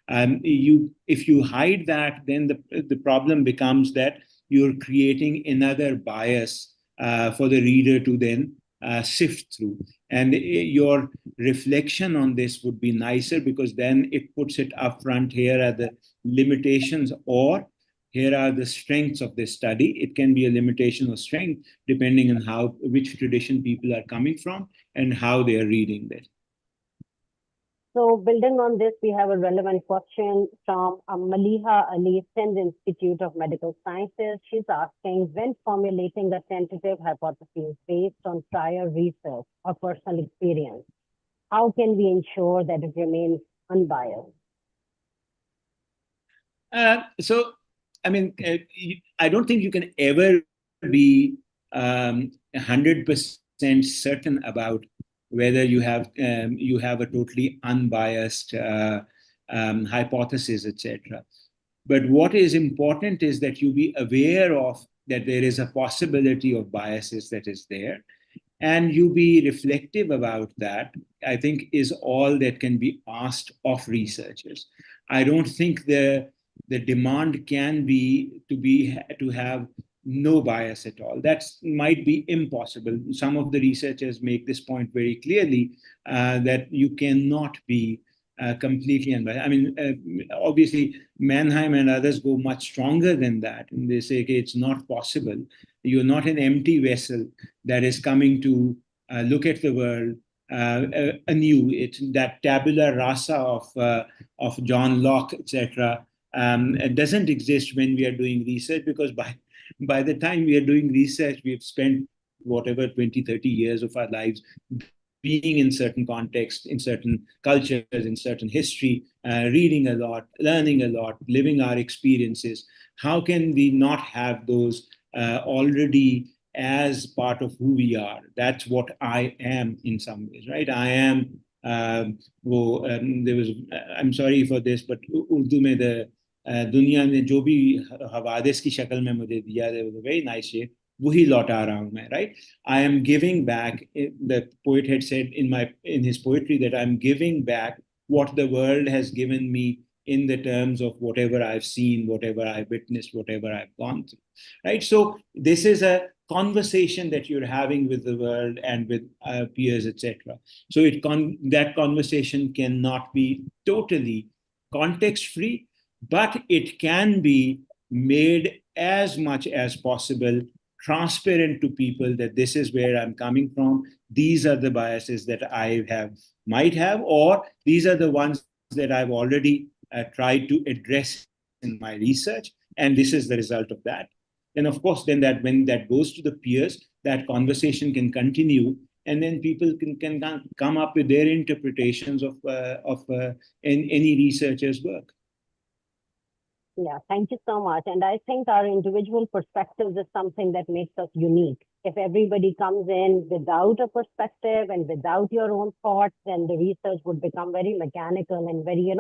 If you hide that, then the problem becomes that you're creating another bias for the reader to then sift through. And your reflection on this would be nicer, because then it puts it up front. Here are the limitations, or here are the strengths of this study. It can be a limitation or strength depending on which tradition people are coming from and how they are reading this. So building on this, we have a relevant question from Maliha Ali, Sindh Institute of Medical Sciences. She's asking, when formulating a tentative hypothesis based on prior research or personal experience, how can we ensure that it remains unbiased? So, I mean, I don't think you can ever be 100% certain about whether you have a totally unbiased hypothesis, etc. But what is important is that you be aware of that there is a possibility of biases that is there, and you be reflective about that, I think, is all that can be asked of researchers. I don't think the demand can be to have no bias at all. That might be impossible. Some of the researchers make this point very clearly, that you cannot be completely unbiased. I mean, obviously, Mannheim and others go much stronger than that, and they say, okay, it's not possible. You're not an empty vessel that is coming to look at the world anew. It's that tabula rasa of John Locke, etc. It doesn't exist when we are doing research, because by the time we are doing research, we've spent whatever 20, 30 years of our lives being in certain contexts, in certain cultures, in certain history, reading a lot, learning a lot, living our experiences. How can we not have those already as part of who we are? That's what I am in some ways, right? I am, there was, I'm sorry for this, but Urdu mein the दुनिया ने जो भी हवादिस की शक्ल में मुझे दिया, there was a very nice shape, वही लौटा रहा हूँ मैं, right? I am giving back. The poet had said in his poetry that I'm giving back what the world has given me in the terms of whatever I've seen, whatever I've witnessed, whatever I've gone through, right? So this is a conversation that you're having with the world and with peers, etc. So that conversation cannot be totally context-free, but it can be made as much as possible transparent to people that this is where I'm coming from. These are the biases that I might have, or these are the ones that I've already tried to address in my research, and this is the result of that. And of course, then when that goes to the peers, that conversation can continue, and then people can come up with their interpretations of any researcher's work. Yeah, thank you so much. And I think our individual perspectives is something that makes us unique. If everybody comes in without a perspective and without your own thoughts, then the research would become very mechanical and very,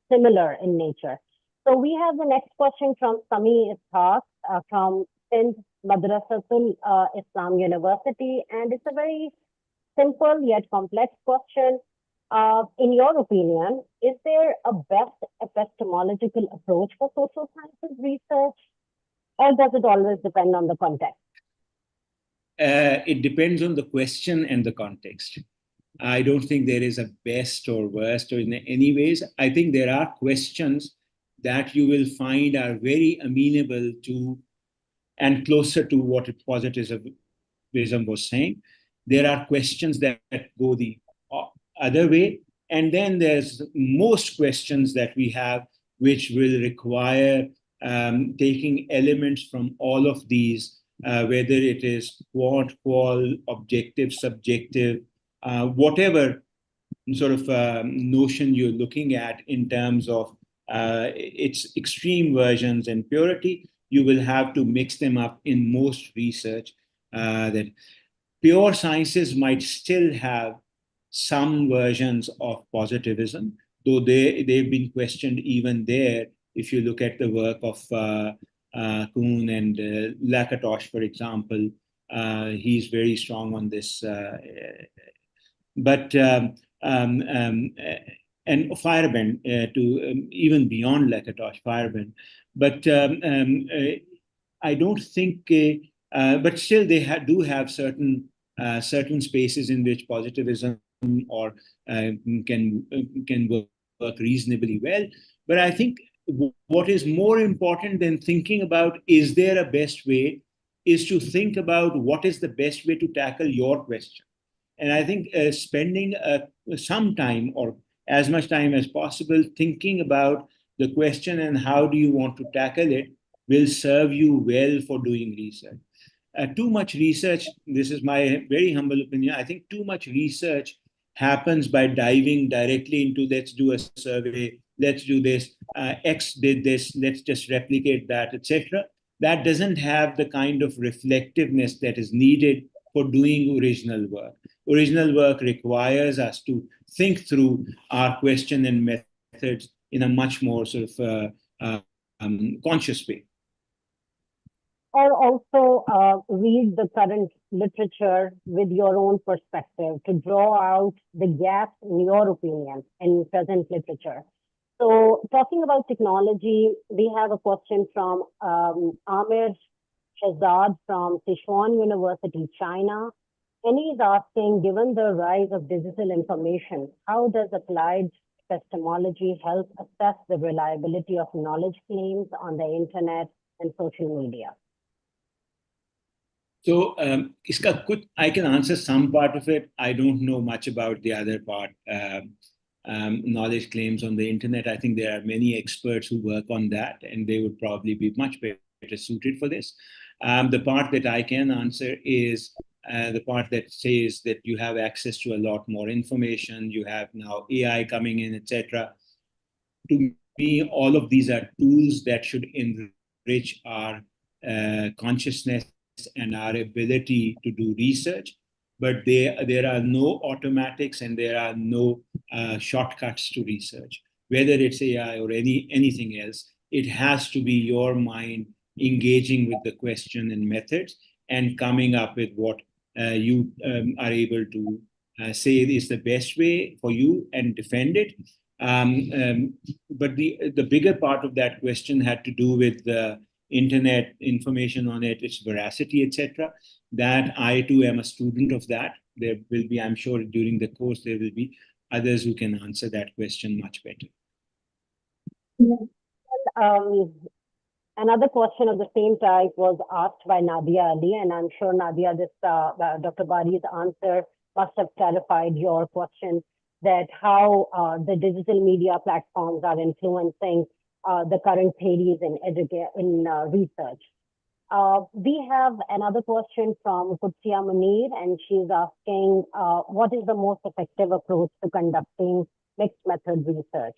similar in nature. So we have the next question from Sami Ishaq from Sindh Madrasatul Islam University. And it's a very simple yet complex question. In your opinion, is there a best epistemological approach for social sciences research, or does it always depend on the context? It depends on the question and the context. I don't think there is a best or worst or in any ways. I think there are questions that you will find are very amenable to and closer to what positivism was saying. There are questions that go the other way. And then there's most questions that we have which will require taking elements from all of these, whether it is quant, qual, objective, subjective, whatever sort of notion you're looking at in terms of its extreme versions and purity, you will have to mix them up in most research. That pure sciences might still have some versions of positivism, though they've been questioned even there. If you look at the work of Kuhn and Lakatos, for example, he's very strong on this. And Feyerabend, to even beyond Lakatos, Feyerabend. But I don't think, but still they do have certain spaces in which positivism or can work reasonably well. But I think what is more important than thinking about is there a best way is to think about what is the best way to tackle your question. And I think spending some time or as much time as possible thinking about the question and how do you want to tackle it will serve you well for doing research. Too much research, this is my very humble opinion, I think too much research happens by diving directly into let's do a survey, let's do this, X did this, let's just replicate that, etc. That doesn't have the kind of reflectiveness that is needed for doing original work. Original work requires us to think through our question and methods in a much more sort of conscious way. Or also read the current literature with your own perspective to draw out the gaps in your opinion in present literature. So talking about technology, we have a question from Amir Shahzad from Sichuan University, China. And he's asking, given the rise of digital information, how does applied epistemology help assess the reliability of knowledge claims on the internet and social media? So, I can answer some part of it. I don't know much about the other part, knowledge claims on the internet. I think there are many experts who work on that, and they would probably be much better suited for this. The part that I can answer is the part that says that you have access to a lot more information. You have now AI coming in, etc. To me, all of these are tools that should enrich our consciousness and our ability to do research, but there are no automatics and there are no shortcuts to research. Whether it's AI or anything else, it has to be your mind engaging with the question and methods and coming up with what you are able to say is the best way for you and defend it. But the bigger part of that question had to do with the internet information on it, its veracity, etc. That I too am a student of that. There will be, I'm sure, during the course there will be others who can answer that question much better. Another question of the same type was asked by Nadia Ali, and I'm sure Nadia, this Dr. Bari's answer must have clarified your question, that how the digital media platforms are influencing the current theories in research. We have another question from Kutsia Munir, and she's asking, what is the most effective approach to conducting mixed method research?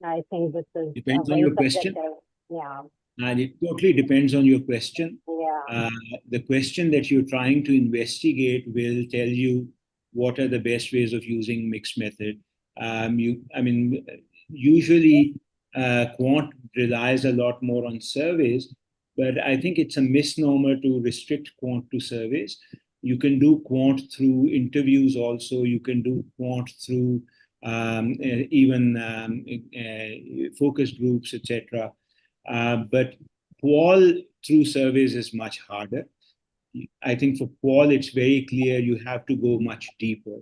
I think this is depends on your question. Yeah. And it totally depends on your question. Yeah. The question that you're trying to investigate will tell you what are the best ways of using mixed method. Usually quant relies a lot more on surveys, but I think it's a misnomer to restrict quant to surveys. You can do quant through interviews also. You can do quant through focus groups, etc. But qual through surveys is much harder. I think for qual, it's very clear you have to go much deeper,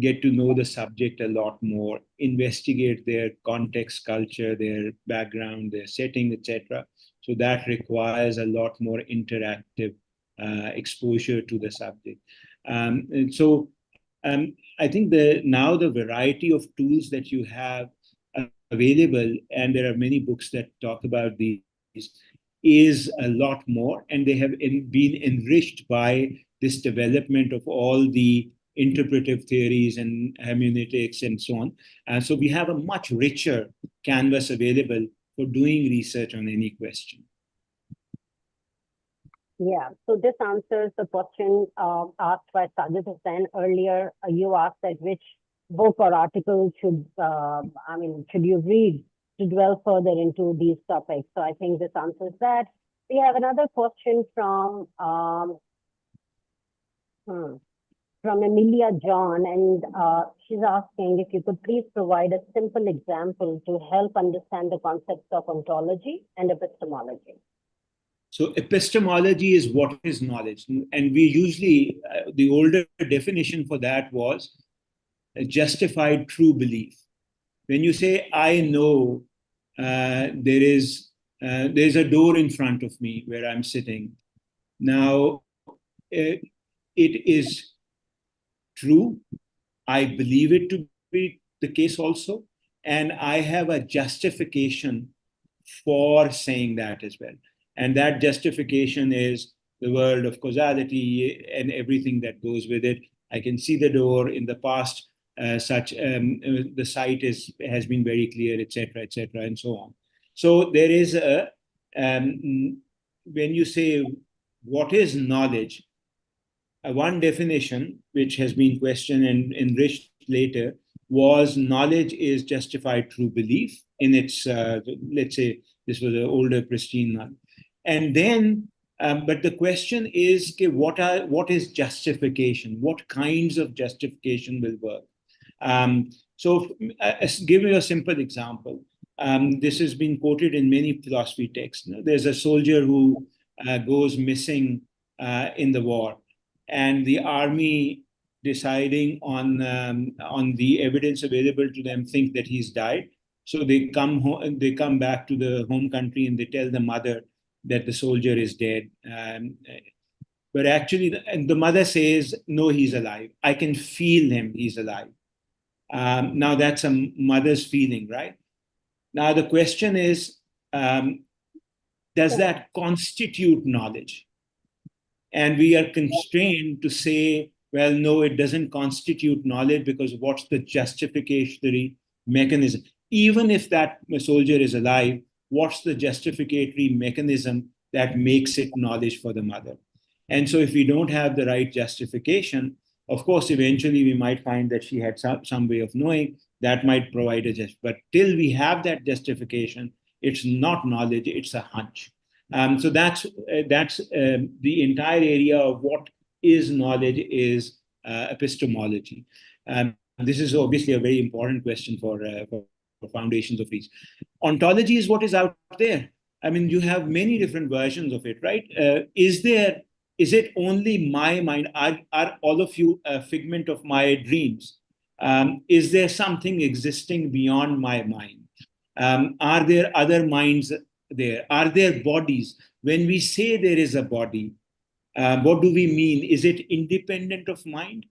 get to know the subject a lot more, investigate their context, culture, their background, their setting, etc. So that requires a lot more interactive exposure to the subject. I think now the variety of tools that you have available, and there are many books that talk about these, is a lot more, and they have been enriched by this development of all the interpretive theories and hermeneutics and so on. And so we have a much richer canvas available for doing research on any question. Yeah, so this answers the question asked by Sajid Hussain earlier. You asked that which book or article should you read to dwell further into these topics. So I think this answers that. We have another question from Emilia John, and she's asking if you could please provide a simple example to help understand the concepts of ontology and epistemology. So epistemology is what is knowledge. And we usually, the older definition for that was a justified true belief. When you say, I know there's a door in front of me where I'm sitting. Now, it is true. I believe it to be the case also. And I have a justification for saying that as well. And that justification is the world of causality and everything that goes with it. I can see the door in the past, the site has been very clear, etc., and so on. So there is when you say what is knowledge, one definition which has been questioned and enriched later was knowledge is justified true belief. in its, let's say, this was an older, pristine one. And then, but the question is, okay, what is justification? What kinds of justification will work? So give you a simple example. This has been quoted in many philosophy texts. There's a soldier who goes missing in the war, and the army, deciding on the evidence available to them, think that he's died. So they come home, they come back to the home country, and they tell the mother that the soldier is dead. But actually, the mother says, no, he's alive. I can feel him, he's alive. Now that's a mother's feeling, right? Now the question is, does that constitute knowledge? And we are constrained to say, well, no, it doesn't constitute knowledge, because what's the justificatory mechanism? Even if that soldier is alive, what's the justificatory mechanism that makes it knowledge for the mother? And so if we don't have the right justification, of course, eventually we might find that she had some way of knowing that might provide a justification. But till we have that justification, it's not knowledge, it's a hunch. So that's the entire area of what is knowledge is epistemology. This is obviously a very important question for foundations of reason. Ontology is what is out there. I mean, you have many different versions of it, right? Is it only my mind? Are all of you a figment of my dreams? Is there something existing beyond my mind? Are there other minds there? Are there bodies? When we say there is a body, what do we mean? Is it independent of mind?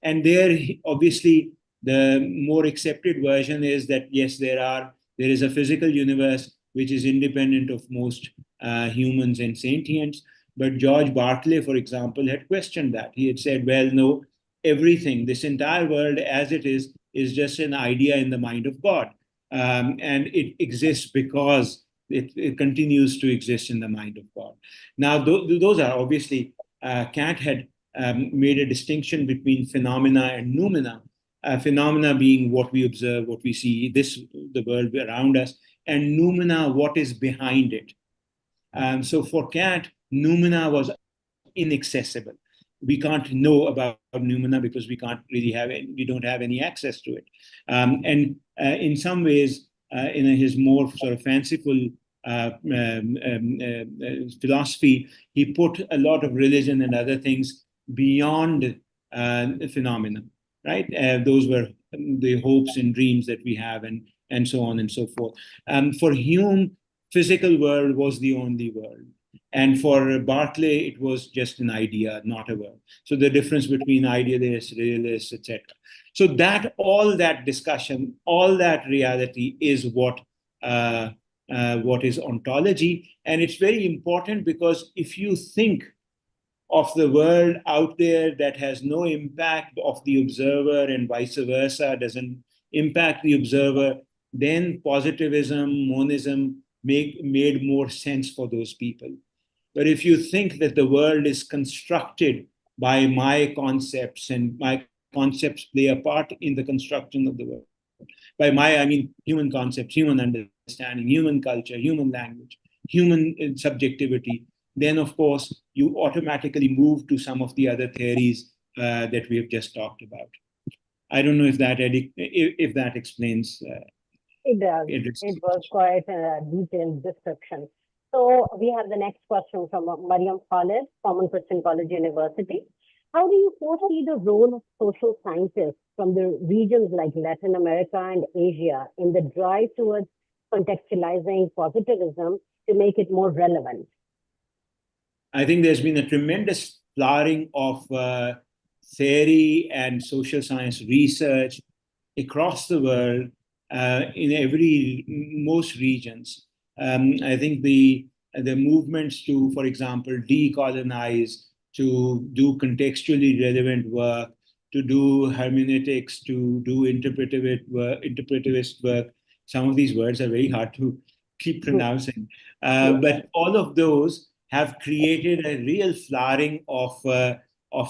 And there, obviously, the more accepted version is that, yes, there is a physical universe which is independent of most humans and sentients. But George Barclay, for example, had questioned that. He had said, well, no, everything, this entire world as it is just an idea in the mind of God. And it exists because it continues to exist in the mind of God. Now, those are obviously, Kant had made a distinction between phenomena and noumena. Phenomena being what we observe, what we see, the world around us, and noumena, what is behind it. So for Kant, noumena was inaccessible. We can't know about noumena because we don't have any access to it. And in some ways, in his more sort of fanciful philosophy, he put a lot of religion and other things beyond phenomena, right? Those were the hopes and dreams that we have, and so on and so forth. For Hume, physical world was the only world. And for Barclay, it was just an idea, not a world. So the difference between idealists, realists, etc. So all that discussion, all that reality is what is ontology. And it's very important, because if you think of the world out there that has no impact of the observer and vice versa, doesn't impact the observer, then positivism, monism made more sense for those people. But if you think that the world is constructed by my concepts, and my concepts play a part in the construction of the world, by my, I mean human concepts, human understanding, human culture, human language, human subjectivity, then of course you automatically move to some of the other theories that we have just talked about. I don't know if that explains. It does. It was quite a detailed description. So we have the next question from Mariam Khalid, Common Christian College University. How do you foresee the role of social scientists from the regions like Latin America and Asia in the drive towards contextualizing positivism to make it more relevant? I think there's been a tremendous flowering of theory and social science research across the world in most regions. I think the movements to, for example, decolonize, to do contextually relevant work, to do hermeneutics, to do interpretivist work. Some of these words are very hard to keep pronouncing. But all of those have created a real flowering of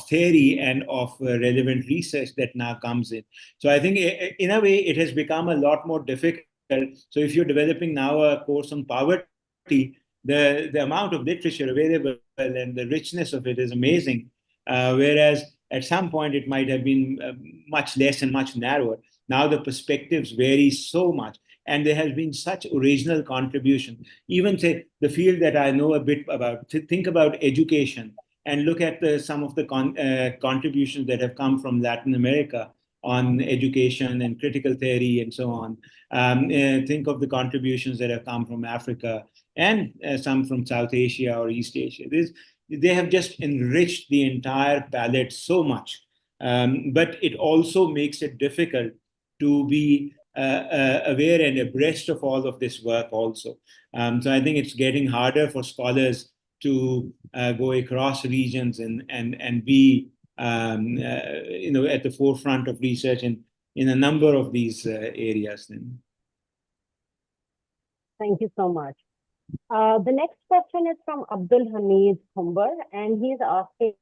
theory and of relevant research that now comes in. So I think in a way it has become a lot more difficult So if you're developing now a course on poverty, the amount of literature available and the richness of it is amazing. Whereas at some point it might have been much less and much narrower. Now the perspectives vary so much, and there has been such original contribution. Even say the field that I know a bit about, think about education and look at some of the contributions that have come from Latin America on education and critical theory and so on. Think of the contributions that have come from Africa and some from South Asia or East Asia. They have just enriched the entire palette so much. But it also makes it difficult to be aware and abreast of all of this work also. So I think it's getting harder for scholars to go across regions and be at the forefront of research in a number of these areas. Then. Thank you so much. The next question is from Abdul Hamid Humber, and he's asking.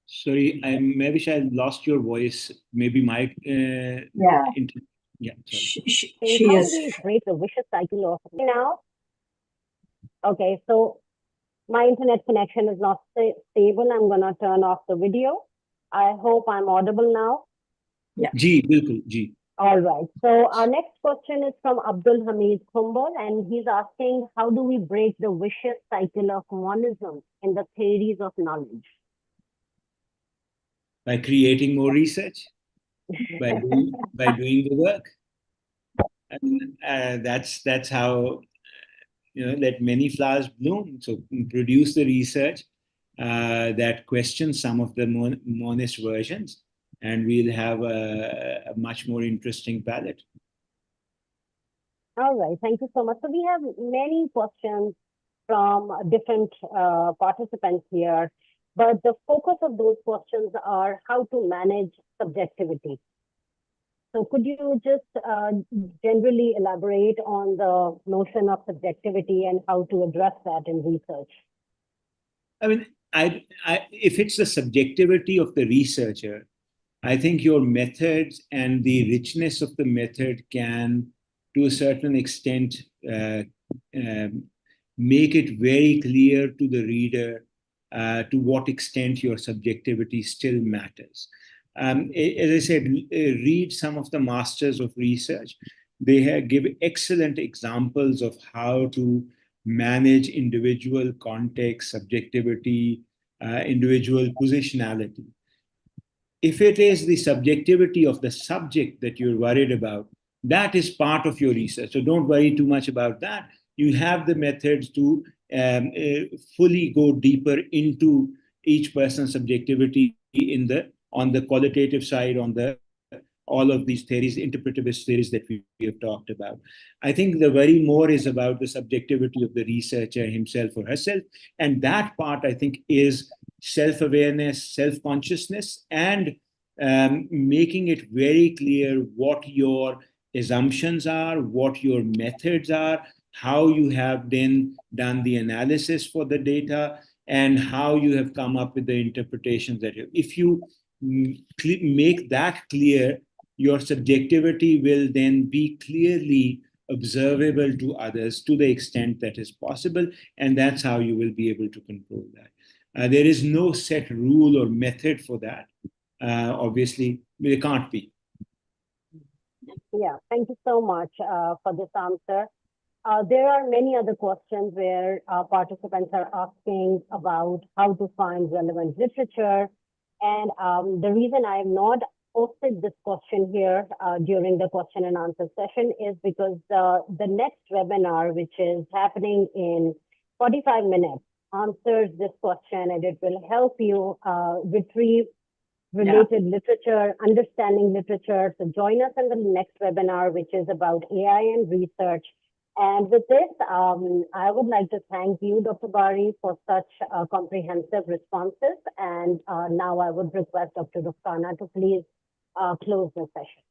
Sorry, maybe I lost your voice. Maybe my yeah. Yeah. She is break the vicious cycle of now. Okay, so my internet connection is not stable. I'm gonna turn off the video. I hope I'm audible now. Yeah. Ji, bilkul, ji. All right. So our next question is from Abdul Hamid Kumbal, and he's asking, how do we break the vicious cycle of monism in the theories of knowledge? By creating more research, by doing the work. And that's how let many flowers bloom. So produce the research that questions some of the monist versions, and we'll have a much more interesting palette. All right, thank you so much. So we have many questions from different participants here, but the focus of those questions are how to manage subjectivity. So could you just generally elaborate on the notion of subjectivity and how to address that in research? I mean, if it's the subjectivity of the researcher, I think your methods and the richness of the method can, to a certain extent, make it very clear to the reader to what extent your subjectivity still matters. As I said, read some of the masters of research. They give excellent examples of how to manage individual context, subjectivity, individual positionality. If it is the subjectivity of the subject that you're worried about, that is part of your research. So don't worry too much about that. You have the methods to fully go deeper into each person's subjectivity on the qualitative side, on all of these theories, interpretivist theories that we have talked about. I think the worry more is about the subjectivity of the researcher himself or herself. And that part, I think, is self-awareness, self-consciousness, and making it very clear what your assumptions are, what your methods are, how you have then done the analysis for the data, and how you have come up with the interpretations that if you make that clear, your subjectivity will then be clearly observable to others to the extent that is possible, and that's how you will be able to control that. There is no set rule or method for that. Obviously, there can't be. Yeah, thank you so much for this answer. There are many other questions where participants are asking about how to find relevant literature. And the reason I have not posted this question here during the question and answer session is because the next webinar, which is happening in 45 minutes, answers this question, and it will help you retrieve related literature, understanding literature. So join us in the next webinar, which is about AI and research. And with this, I would like to thank you, Dr. Bari, for such comprehensive responses. And now I would request Dr. Rukhsana to please close the session.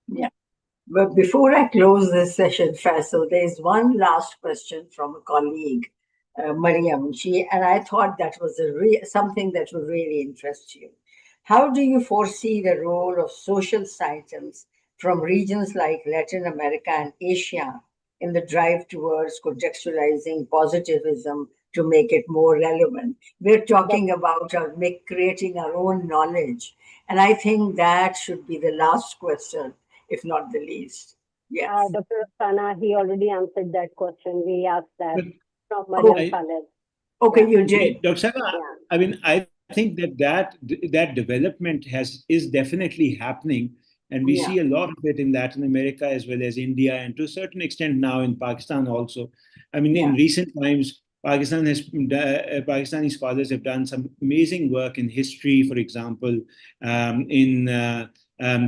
Yeah. But before I close this session, Faisal, there's one last question from a colleague, Mariam. And I thought that was something that would really interest you. How do you foresee the role of social sciences from regions like Latin America and Asia in the drive towards contextualizing positivism to make it more relevant? We're talking about creating our own knowledge. And I think that should be the last question, if not the least. Yes. Dr. Rostana, he already answered that question. We asked that from Okay. Mariam Khaled. Okay, Yeah. you did. Dr. Sarah, Yeah. I mean, I think that development is definitely happening, and we Yeah. see a lot of it in Latin America as well as India, and to a certain extent now in Pakistan also. I mean, in recent times, Pakistani scholars have done some amazing work in history, for example, in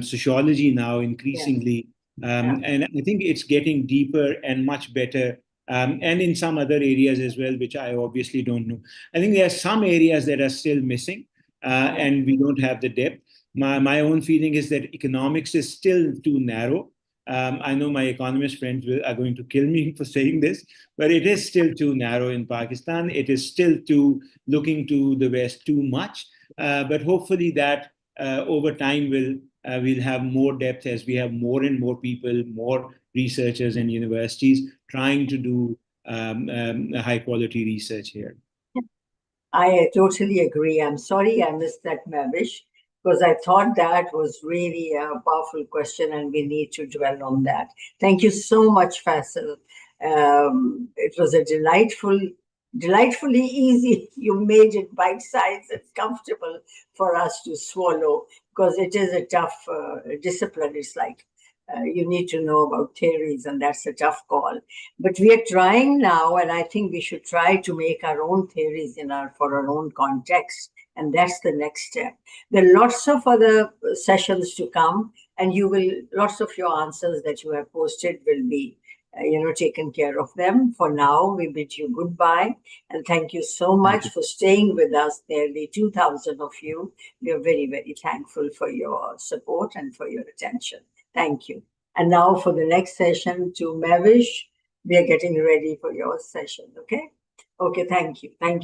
sociology now increasingly, and I think it's getting deeper and much better. And in some other areas as well, which I obviously don't know. I think there are some areas that are still missing, and we don't have the depth. My own feeling is that economics is still too narrow. I know my economist friends are going to kill me for saying this, but it is still too narrow in Pakistan. It is still too looking to the West too much. But hopefully that over time we'll have more depth as we have more and more people, more researchers and universities trying to do high quality research here. I totally agree. I'm sorry I missed that, Mavish, because I thought that was really a powerful question and we need to dwell on that. Thank you so much, Faisal. It was a delightfully easy. You made it bite-sized and comfortable for us to swallow, because it is a tough discipline. It's like you need to know about theories, and that's a tough call. But we are trying now, and I think we should try to make our own theories for our own context, and that's the next step. There are lots of other sessions to come, and lots of your answers that you have posted will be taken care of them. For now, we bid you goodbye, and thank you so much for staying with us, nearly 2,000 of you. We are very, very thankful for your support and for your attention. Thank you. And now for the next session to Mavish, we are getting ready for your session, okay? Okay, thank you. Thank you.